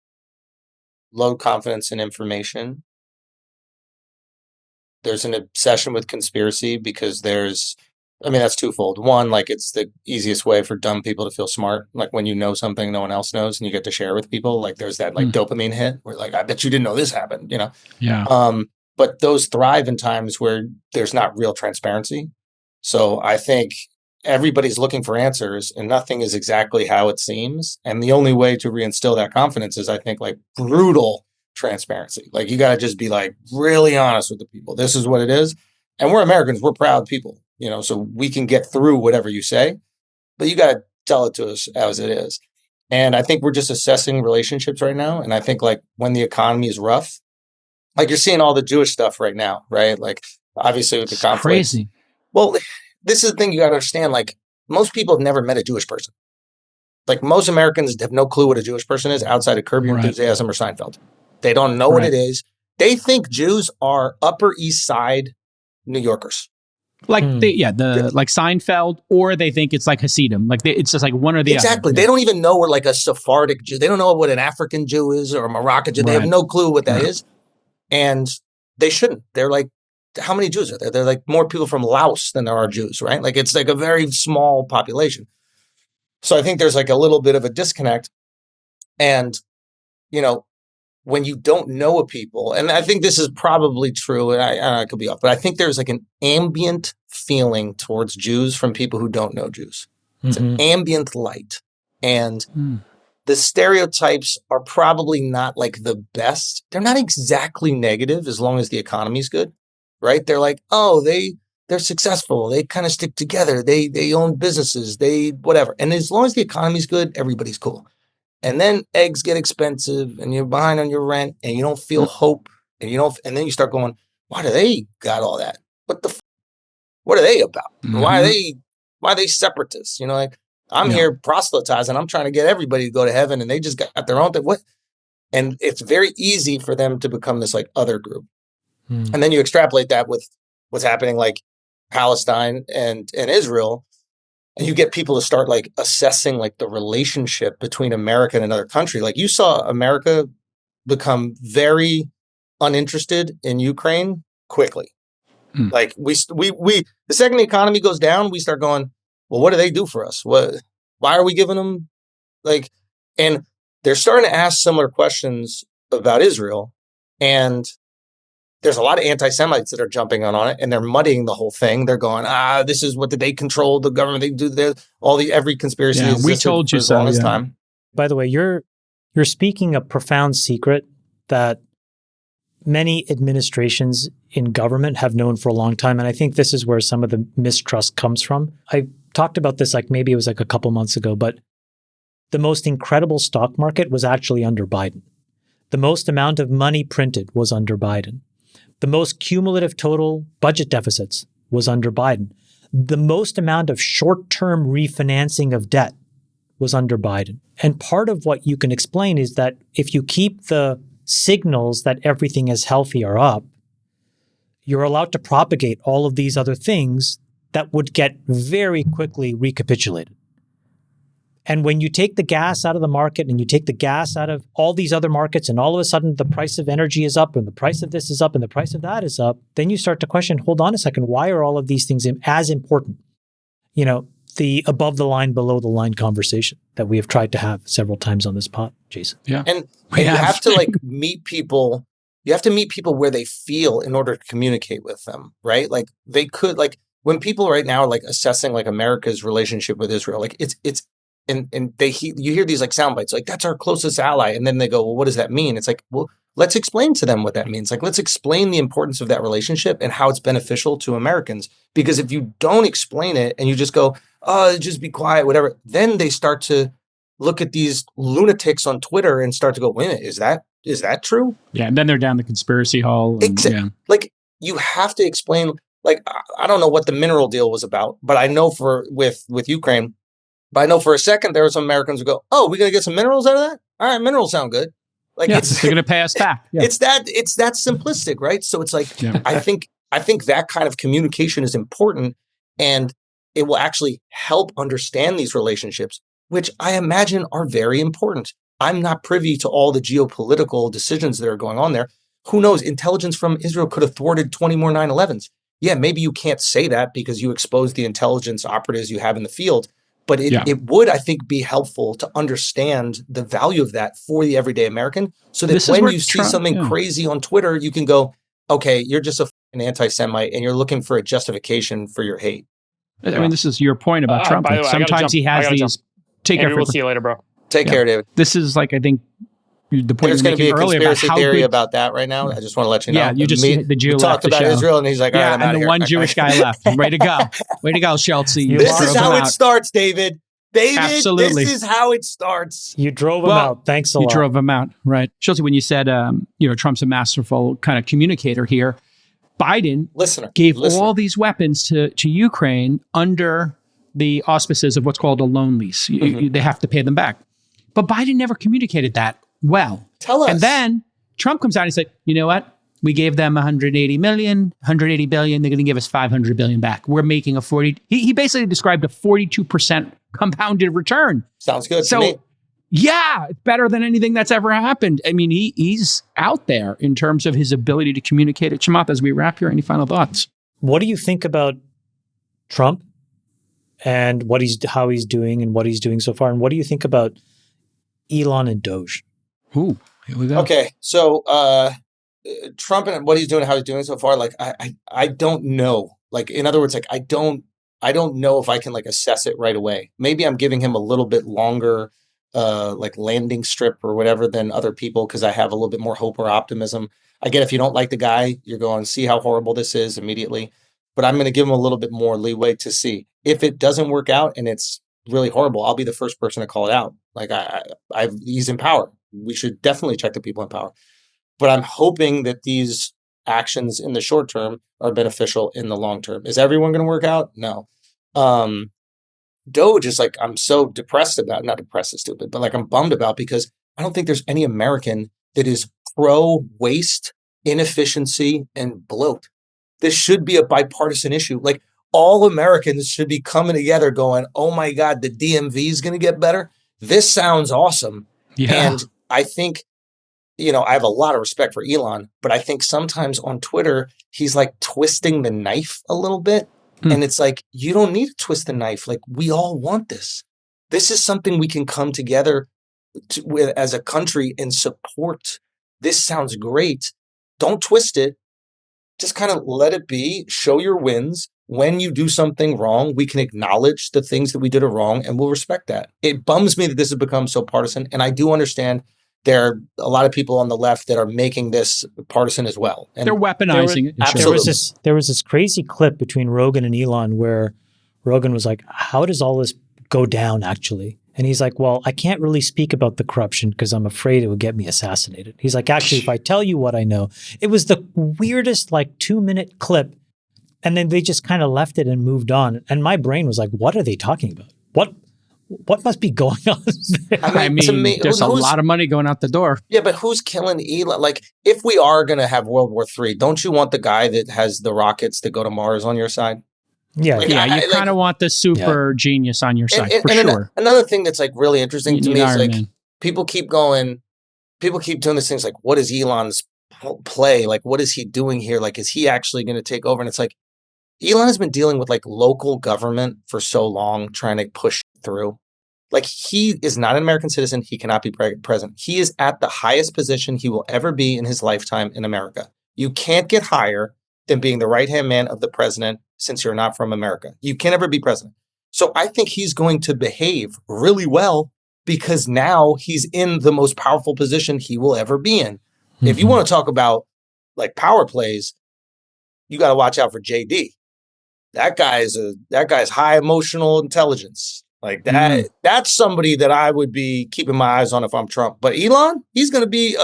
Low confidence in information. There's an obsession with conspiracy because that's twofold. One, like it's the easiest way for dumb people to feel smart. Like when you know something no one else knows and you get to share with people, like there's that like dopamine hit where like, I bet you didn't know this happened, you know? Yeah. But those thrive in times where there's not real transparency. So I think everybody's looking for answers and nothing is exactly how it seems. And the only way to reinstill that confidence is, I think, like brutal transparency. Like you got to just be like really honest with the people. This is what it is. And we're Americans. We're proud people, you know, so we can get through whatever you say, but you got to tell it to us as it is. And I think we're just assessing relationships right now. And I think like when the economy is rough, like you're seeing all the Jewish stuff right now, right? Like obviously with the conflict. Crazy. Well, this is the thing you got to understand. Like most people have never met a Jewish person. Like most Americans have no clue what a Jewish person is outside of Curb Your Enthusiasm or Seinfeld. They don't know what it is. They think Jews are Upper East Side New Yorkers. Like like Seinfeld, or they think it's like Hasidim. Like it's just like one or the other. Exactly. They don't even know what like a Sephardic Jew. They don't know what an African Jew is or a Moroccan Jew. They have no clue what that is. And they shouldn't. They're like, how many Jews are there? They're like more people from Laos than there are Jews, right? Like it's like a very small population. So I think there's like a little bit of a disconnect. And, you know, when you don't know a people, and I think this is probably true, and I could be off, but I think there's like an ambient feeling towards Jews from people who don't know Jews. It's an ambient light. And the stereotypes are probably not like the best. They're not exactly negative as long as the economy's good, right? They're like, oh, they're successful. They kind of stick together. They own businesses. They whatever. And as long as the economy's good, everybody's cool. And then eggs get expensive and you're behind on your rent and you don't feel hope and then you start going, why do they got all that? What are they about? Why are they separatists? Like I'm here proselytizing. I'm trying to get everybody to go to heaven and they just got their own thing. What? And it's very easy for them to become this like other group. And then you extrapolate that with what's happening like Palestine and Israel. And you get people to start like assessing like the relationship between America and another country. Like you saw America become very uninterested in Ukraine quickly. Like we the second the economy goes down, we start going, well, what do they do for us? Why are we giving them like, and they're starting to ask similar questions about Israel. And there's a lot of anti-Semites that are jumping on it and they're muddying the whole thing. They're going, this is what did they control the government? They do every conspiracy. Yeah, we told you so. Time. By the way, you're speaking a profound secret that many administrations in government have known for a long time. And I think this is where some of the mistrust comes from. I talked about this maybe it was a couple months ago, but the most incredible stock market was actually under Biden. The most amount of money printed was under Biden. The most cumulative total budget deficits was under Biden. The most amount of short-term refinancing of debt was under Biden. And part of what you can explain is that if you keep the signals that everything is healthy or up, you're allowed to propagate all of these other things that would get very quickly recapitulated. And when you take the gas out of the market and you take the gas out of all these other markets and all of a sudden the price of energy is up and the price of this is up and the price of that is up, then you start to question, hold on a second, why are all of these things as important? The above the line, below the line conversation that we have tried to have several times on this pod, Jason. Yeah. And you have to like meet people. You have to meet people where they feel in order to communicate with them, right? Like they could, like when people right now are like assessing like America's relationship with Israel, like it's and you hear these like sound bites, like that's our closest ally. And then they go, well, what does that mean? It's like, well, let's explain to them what that means. Like, let's explain the importance of that relationship and how it's beneficial to Americans. Because if you don't explain it and you just go, oh, just be quiet, whatever, then they start to look at these lunatics on Twitter and start to go, wait a minute, is that true? Yeah. And then they're down the conspiracy hole. Exactly. Like you have to explain, like, I don't know what the mineral deal was about, but I know with Ukraine, but I know for a second there were some Americans who go, oh, we're going to get some minerals out of that? All right, minerals sound good. Like they're going to pay us back. Yeah. It's that simplistic, right? So it's like, I think that kind of communication is important and it will actually help understand these relationships, which I imagine are very important. I'm not privy to all the geopolitical decisions that are going on there. Who knows? Intelligence from Israel could have thwarted 20 more 9/11s. Yeah, maybe you can't say that because you expose the intelligence operatives you have in the field. But it would, I think, be helpful to understand the value of that for the everyday American so that when you see something crazy on Twitter, you can go, okay, you're just an anti-Semite and you're looking for a justification for your hate. I mean, this is your point about Trump. By the way, sometimes he has these. Take care. We'll see you later, bro. Take care, David. This is like, I think, the point there's going to be a conspiracy theory good, about that right now. I just want to let you know. Yeah, you just the Jew we talked about Israel, and he's like, all right, I'm and the here. one Jewish guy left. Way to go, Schulz. This is how it starts, David. Absolutely. This is how it starts. You drove him out. Thanks a lot. You drove him out, right? Schulz, when you said, Trump's a masterful kind of communicator here, Biden gave all these weapons to Ukraine under the auspices of what's called a loan lease. They have to pay them back. But Biden never communicated that well. Tell us. And then Trump comes out and he's like, you know what? We gave them 180 billion. They're going to give us 500 billion back. We're making he basically described a 42% compounded return. Sounds good to me. Yeah, it's better than anything that's ever happened. I mean, he's out there in terms of his ability to communicate at Chamath. As we wrap here, any final thoughts? What do you think about Trump and how he's doing and what he's doing so far? And what do you think about Elon and DOGE? Ooh, here we go. Okay, so Trump and what he's doing, how he's doing so far, like I don't know. Like in other words, like I don't I don't know if I can like assess it right away. Maybe I'm giving him a little bit longer like landing strip or whatever than other people because I have a little bit more hope or optimism. I get if you don't like the guy, you're going to see how horrible this is immediately. But I'm going to give him a little bit more leeway to see. If it doesn't work out and it's really horrible, I'll be the first person to call it out. Like he's in power. We should definitely check the people in power. But I'm hoping that these actions in the short term are beneficial in the long term. Is everyone going to work out? No. DOGE is like, I'm so depressed about, not depressed is stupid, but like I'm bummed about because I don't think there's any American that is pro waste, inefficiency, and bloat. This should be a bipartisan issue. Like all Americans should be coming together going, oh my God, the DMV is going to get better. This sounds awesome. Yeah. And I think, I have a lot of respect for Elon, but I think sometimes on Twitter, he's like twisting the knife a little bit. And it's like, you don't need to twist the knife. Like we all want this. This is something we can come together with as a country and support. This sounds great. Don't twist it. Just kind of let it be. Show your wins. When you do something wrong, we can acknowledge the things that we did are wrong and we'll respect that. It bums me that this has become so partisan. And I do understand there are a lot of people on the left that are making this partisan as well. And they're weaponizing it. Absolutely. There was this crazy clip between Rogan and Elon where Rogan was like, how does all this go down actually? And he's like, well, I can't really speak about the corruption because I'm afraid it would get me assassinated. He's like, actually, if I tell you what I know, it was the weirdest 2-minute clip. And then they just kind of left it and moved on. And my brain was like, what are they talking about? What must be going on there? I mean, there's a lot of money going out the door. Yeah, but who's killing Elon? Like, if we are going to have World War III, don't you want the guy that has the rockets to go to Mars on your side? Yeah, you kind of want the super genius on your side, for sure. Another thing that's like really interesting to me is like people keep doing these things like, what is Elon's play? Like, what is he doing here? Like, is he actually going to take over? And it's like, Elon has been dealing with like local government for so long, trying to push through. Like he is not an American citizen. He cannot be president. He is at the highest position he will ever be in his lifetime in America. You can't get higher than being the right-hand man of the president since you're not from America. You can never be president. So I think he's going to behave really well because now he's in the most powerful position he will ever be in. Mm-hmm. If you want to talk about like power plays, you got to watch out for JD. That guy's high emotional intelligence. Like that, that's somebody that I would be keeping my eyes on if I'm Trump. But Elon, he's going to be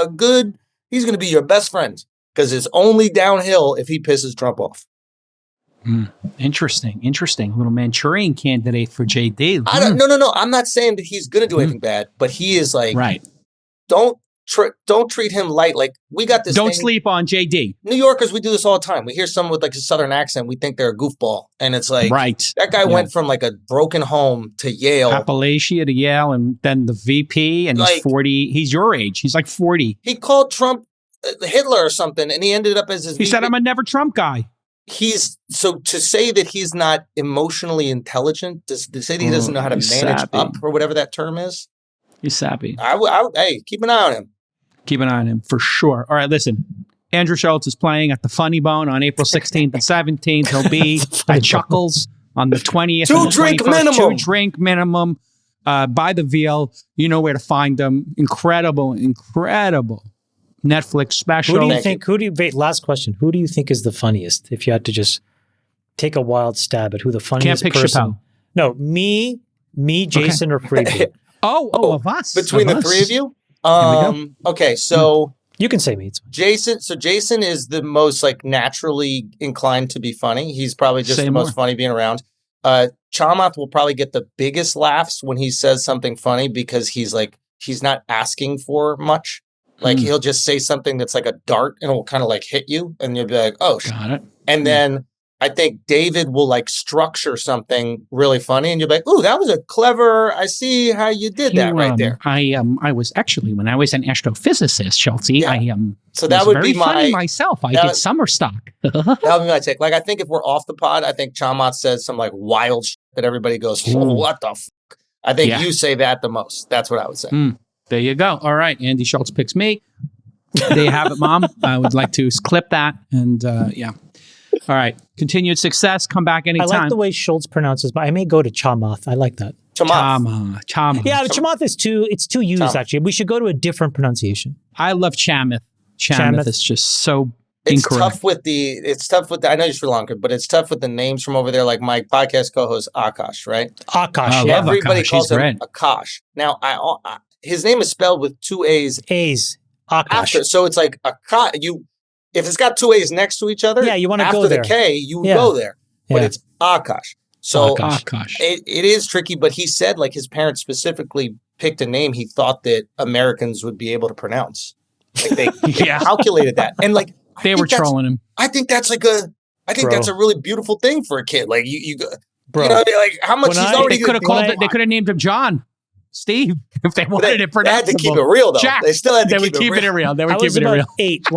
your best friend because it's only downhill if he pisses Trump off. Interesting. Little Manchurian candidate for JD. No. I'm not saying that he's going to do anything bad, but he is like, right. Don't treat him light. Like we got this. Don't sleep on JD. New Yorkers, we do this all the time. We hear someone with like a Southern accent, we think they're a goofball, and it's like, right. That guy went from like a broken home to Yale, Appalachia to Yale, and then the VP, and he's 40. He's your age. He's like 40. He called Trump Hitler or something, and he ended up as his. He said, "I'm a never Trump guy." So to say that he's not emotionally intelligent, to say that he doesn't know how to manage up or whatever that term is. He's sappy. Hey, keep an eye on him. Keep an eye on him for sure. All right, listen. Andrew Schulz is playing at the Funny Bone on April 16th and 17th. He'll be at Chuckles on the 20th. Two drink minimum. Buy the veal. You know where to find them. Incredible Netflix special. Last question. Who do you think is the funniest? If you had to just take a wild stab at who the funniest person. Chappelle. No, me, Jason, or Friedberg. Of us. Between the three of you? Okay, so you can say me. Jason. So Jason is the most like naturally inclined to be funny. He's probably just most funny being around. Chamath will probably get the biggest laughs when he says something funny because he's not asking for much. Like he'll just say something that's like a dart and it will kind of like hit you and you'll be like, oh, got it. And then I think David will like structure something really funny and you'll be like, ooh, that was a clever, I see how you did that right there. I was actually, when I was an astrophysicist, Chelsea, so that would be funny myself. I did summer stock. That would be my take. Like, I think if we're off the pod, I think Chamath says some like wild shit that everybody goes, what the fuck? I think you say that the most. That's what I would say. There you go. All right. Andy Schulz picks me. There you have it, Mom. I would like to clip that. And All right. Continued success. Come back anytime. I like the way Schulz pronounces, but I may go to Chamath. I like that. Chamath. Yeah, but Chamath is too used, actually. We should go to a different pronunciation. I love Chamath. Chamath is just so incorrect. It's tough with the, I know you're Sri Lankan, but it's tough with the names from over there. Like my podcast co-host, Akash, right? Akash, yeah. Everybody calls him Akash. Now, his name is spelled with 2 A's. Akash. After, so it's like Akash. If it's got 2 A's next to each other, you want to go there. After the K, you go there. But it's Akash. So Akash. It is tricky, but he said like his parents specifically picked a name he thought that Americans would be able to pronounce. Like they calculated that. And like they were trolling him. I think that's like that's a really beautiful thing for a kid. Like you bro. You know, like how much he's already they could have named him John. Steve, if they wanted it pronounceable. They had to keep it real, though. Jack, they still had to keep it real. They were keeping it real. I was about 8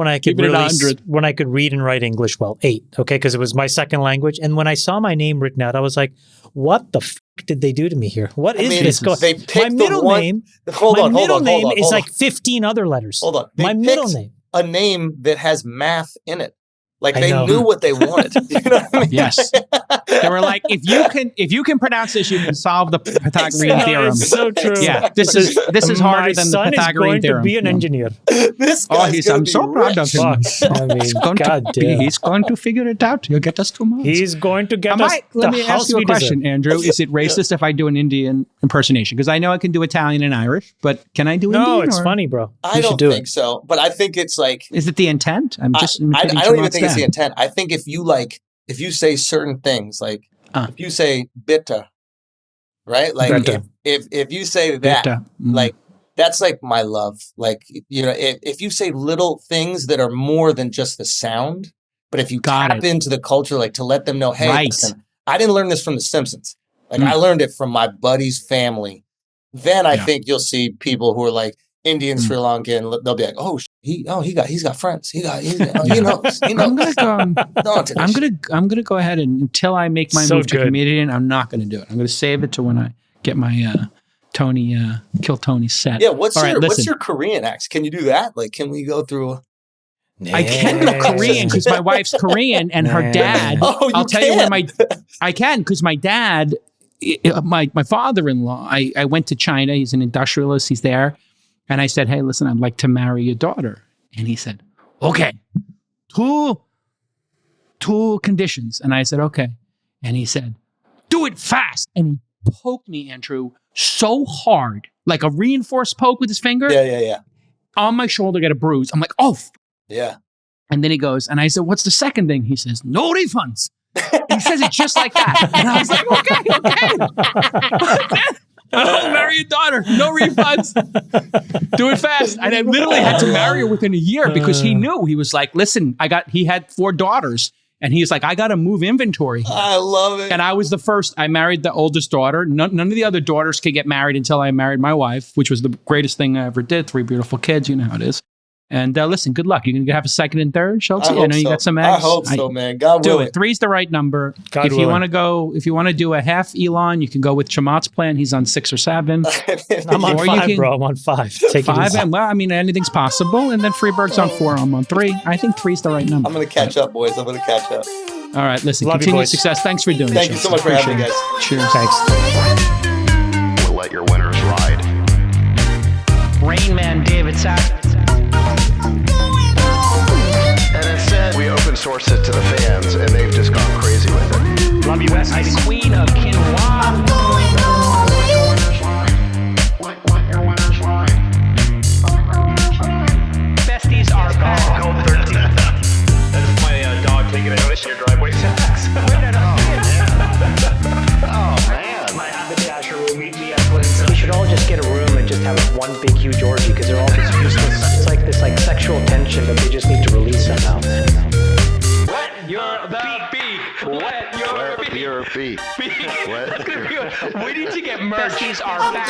when I could read and write English well. 8, okay, because it was my second language. And when I saw my name written out, I was like, "What the f did they do to me here? What is this going?" They picked my middle name. Hold on. Is like 15 other letters. Hold on. My middle name. A name that has math in it. Like they knew what they wanted. You know what I mean? Yes. They were like, if you can pronounce this, you can solve the Pythagorean theorem. It's so true. Yeah. This is harder than the Pythagorean theorem. My son is going to be an engineer. I'm so proud of him. I mean, he's going to figure it out. He'll get us 2 months. He's going to get us Let me ask you a question, Andrew. Is it racist if I do an Indian impersonation? Because I know I can do Italian and Irish, but can I do Indian? No, it's funny, bro. I don't think so. But I think it's like... Is it the intent? I don't even think it's the intent. I think if you say certain things, like if you say bitter, right? Like if you say that, like that's like my love. Like, you know, if you say little things that are more than just the sound, but if you tap into the culture, like to let them know, hey, listen, I didn't learn this from The Simpsons. Like I learned it from my buddy's family. Then I think you'll see people who are like Indian, Sri Lankan. They'll be like, he's got friends. He knows. I'm gonna go ahead and until I make my move to comedian, I'm not gonna do it. I'm gonna save it to when I get my Kill Tony set. Yeah, what's your Korean accent? Can you do that? Like, can we go through? I can do Korean because my wife's Korean and her dad. I'll tell you when I can because my dad, my father-in-law. I went to China. He's an industrialist. He's there. And I said, hey, listen, I'd like to marry your daughter. And he said, okay, two conditions. And I said, okay. And he said, do it fast. And he poked me, Andrew, so hard, like a reinforced poke with his finger. Yeah. On my shoulder, get a bruise. I'm like, oh. Yeah. And then he goes, and I said, what's the second thing? He says, no refunds. He says it just like that. And I was like, okay. I'll marry your daughter. No refunds. Do it fast. And I literally had to marry her within a year because he knew. He was like, listen, he had 4 daughters. And he's like, I got to move inventory. I love it. And I was the first. I married the oldest daughter. None of the other daughters could get married until I married my wife, which was the greatest thing I ever did. 3 beautiful kids. You know how it is. And listen, good luck. You're going to have a second and third, Schultz? I know you got some eggs. I hope so, man. God do willing. it. 3's the right number. If you want to do a half Elon, you can go with Chamath's plan. He's on 6 or 7. I'm on 5, bro. I'm on 5. Take 5, and well, I mean, anything's possible. And then Friedberg's on 4. I'm on 3. I think 3's the right number. I'm going to catch up, boys. I'm going to catch up. All right, listen. Continued success. Thanks for doing it. Thank you so much for having me, guys. Cheers. We'll let your winners ride. Rain Man David Sack. And instead, we open source it to the fans, and they've just gone crazy with it. Love you, Besties. Queen of Quinoa. Besties are back. Code 13. That is my dog taking a notice in your driveway. Oh, man. My haberdasher will meet me at Clinton. We should all just get a room and just have one big huge orgy because they're all just useless. It's like this sexual tension that they just need to release somehow. Wet your beak. Wet your beak. Your beak. That's gonna be. We need to get merch. Besties are back.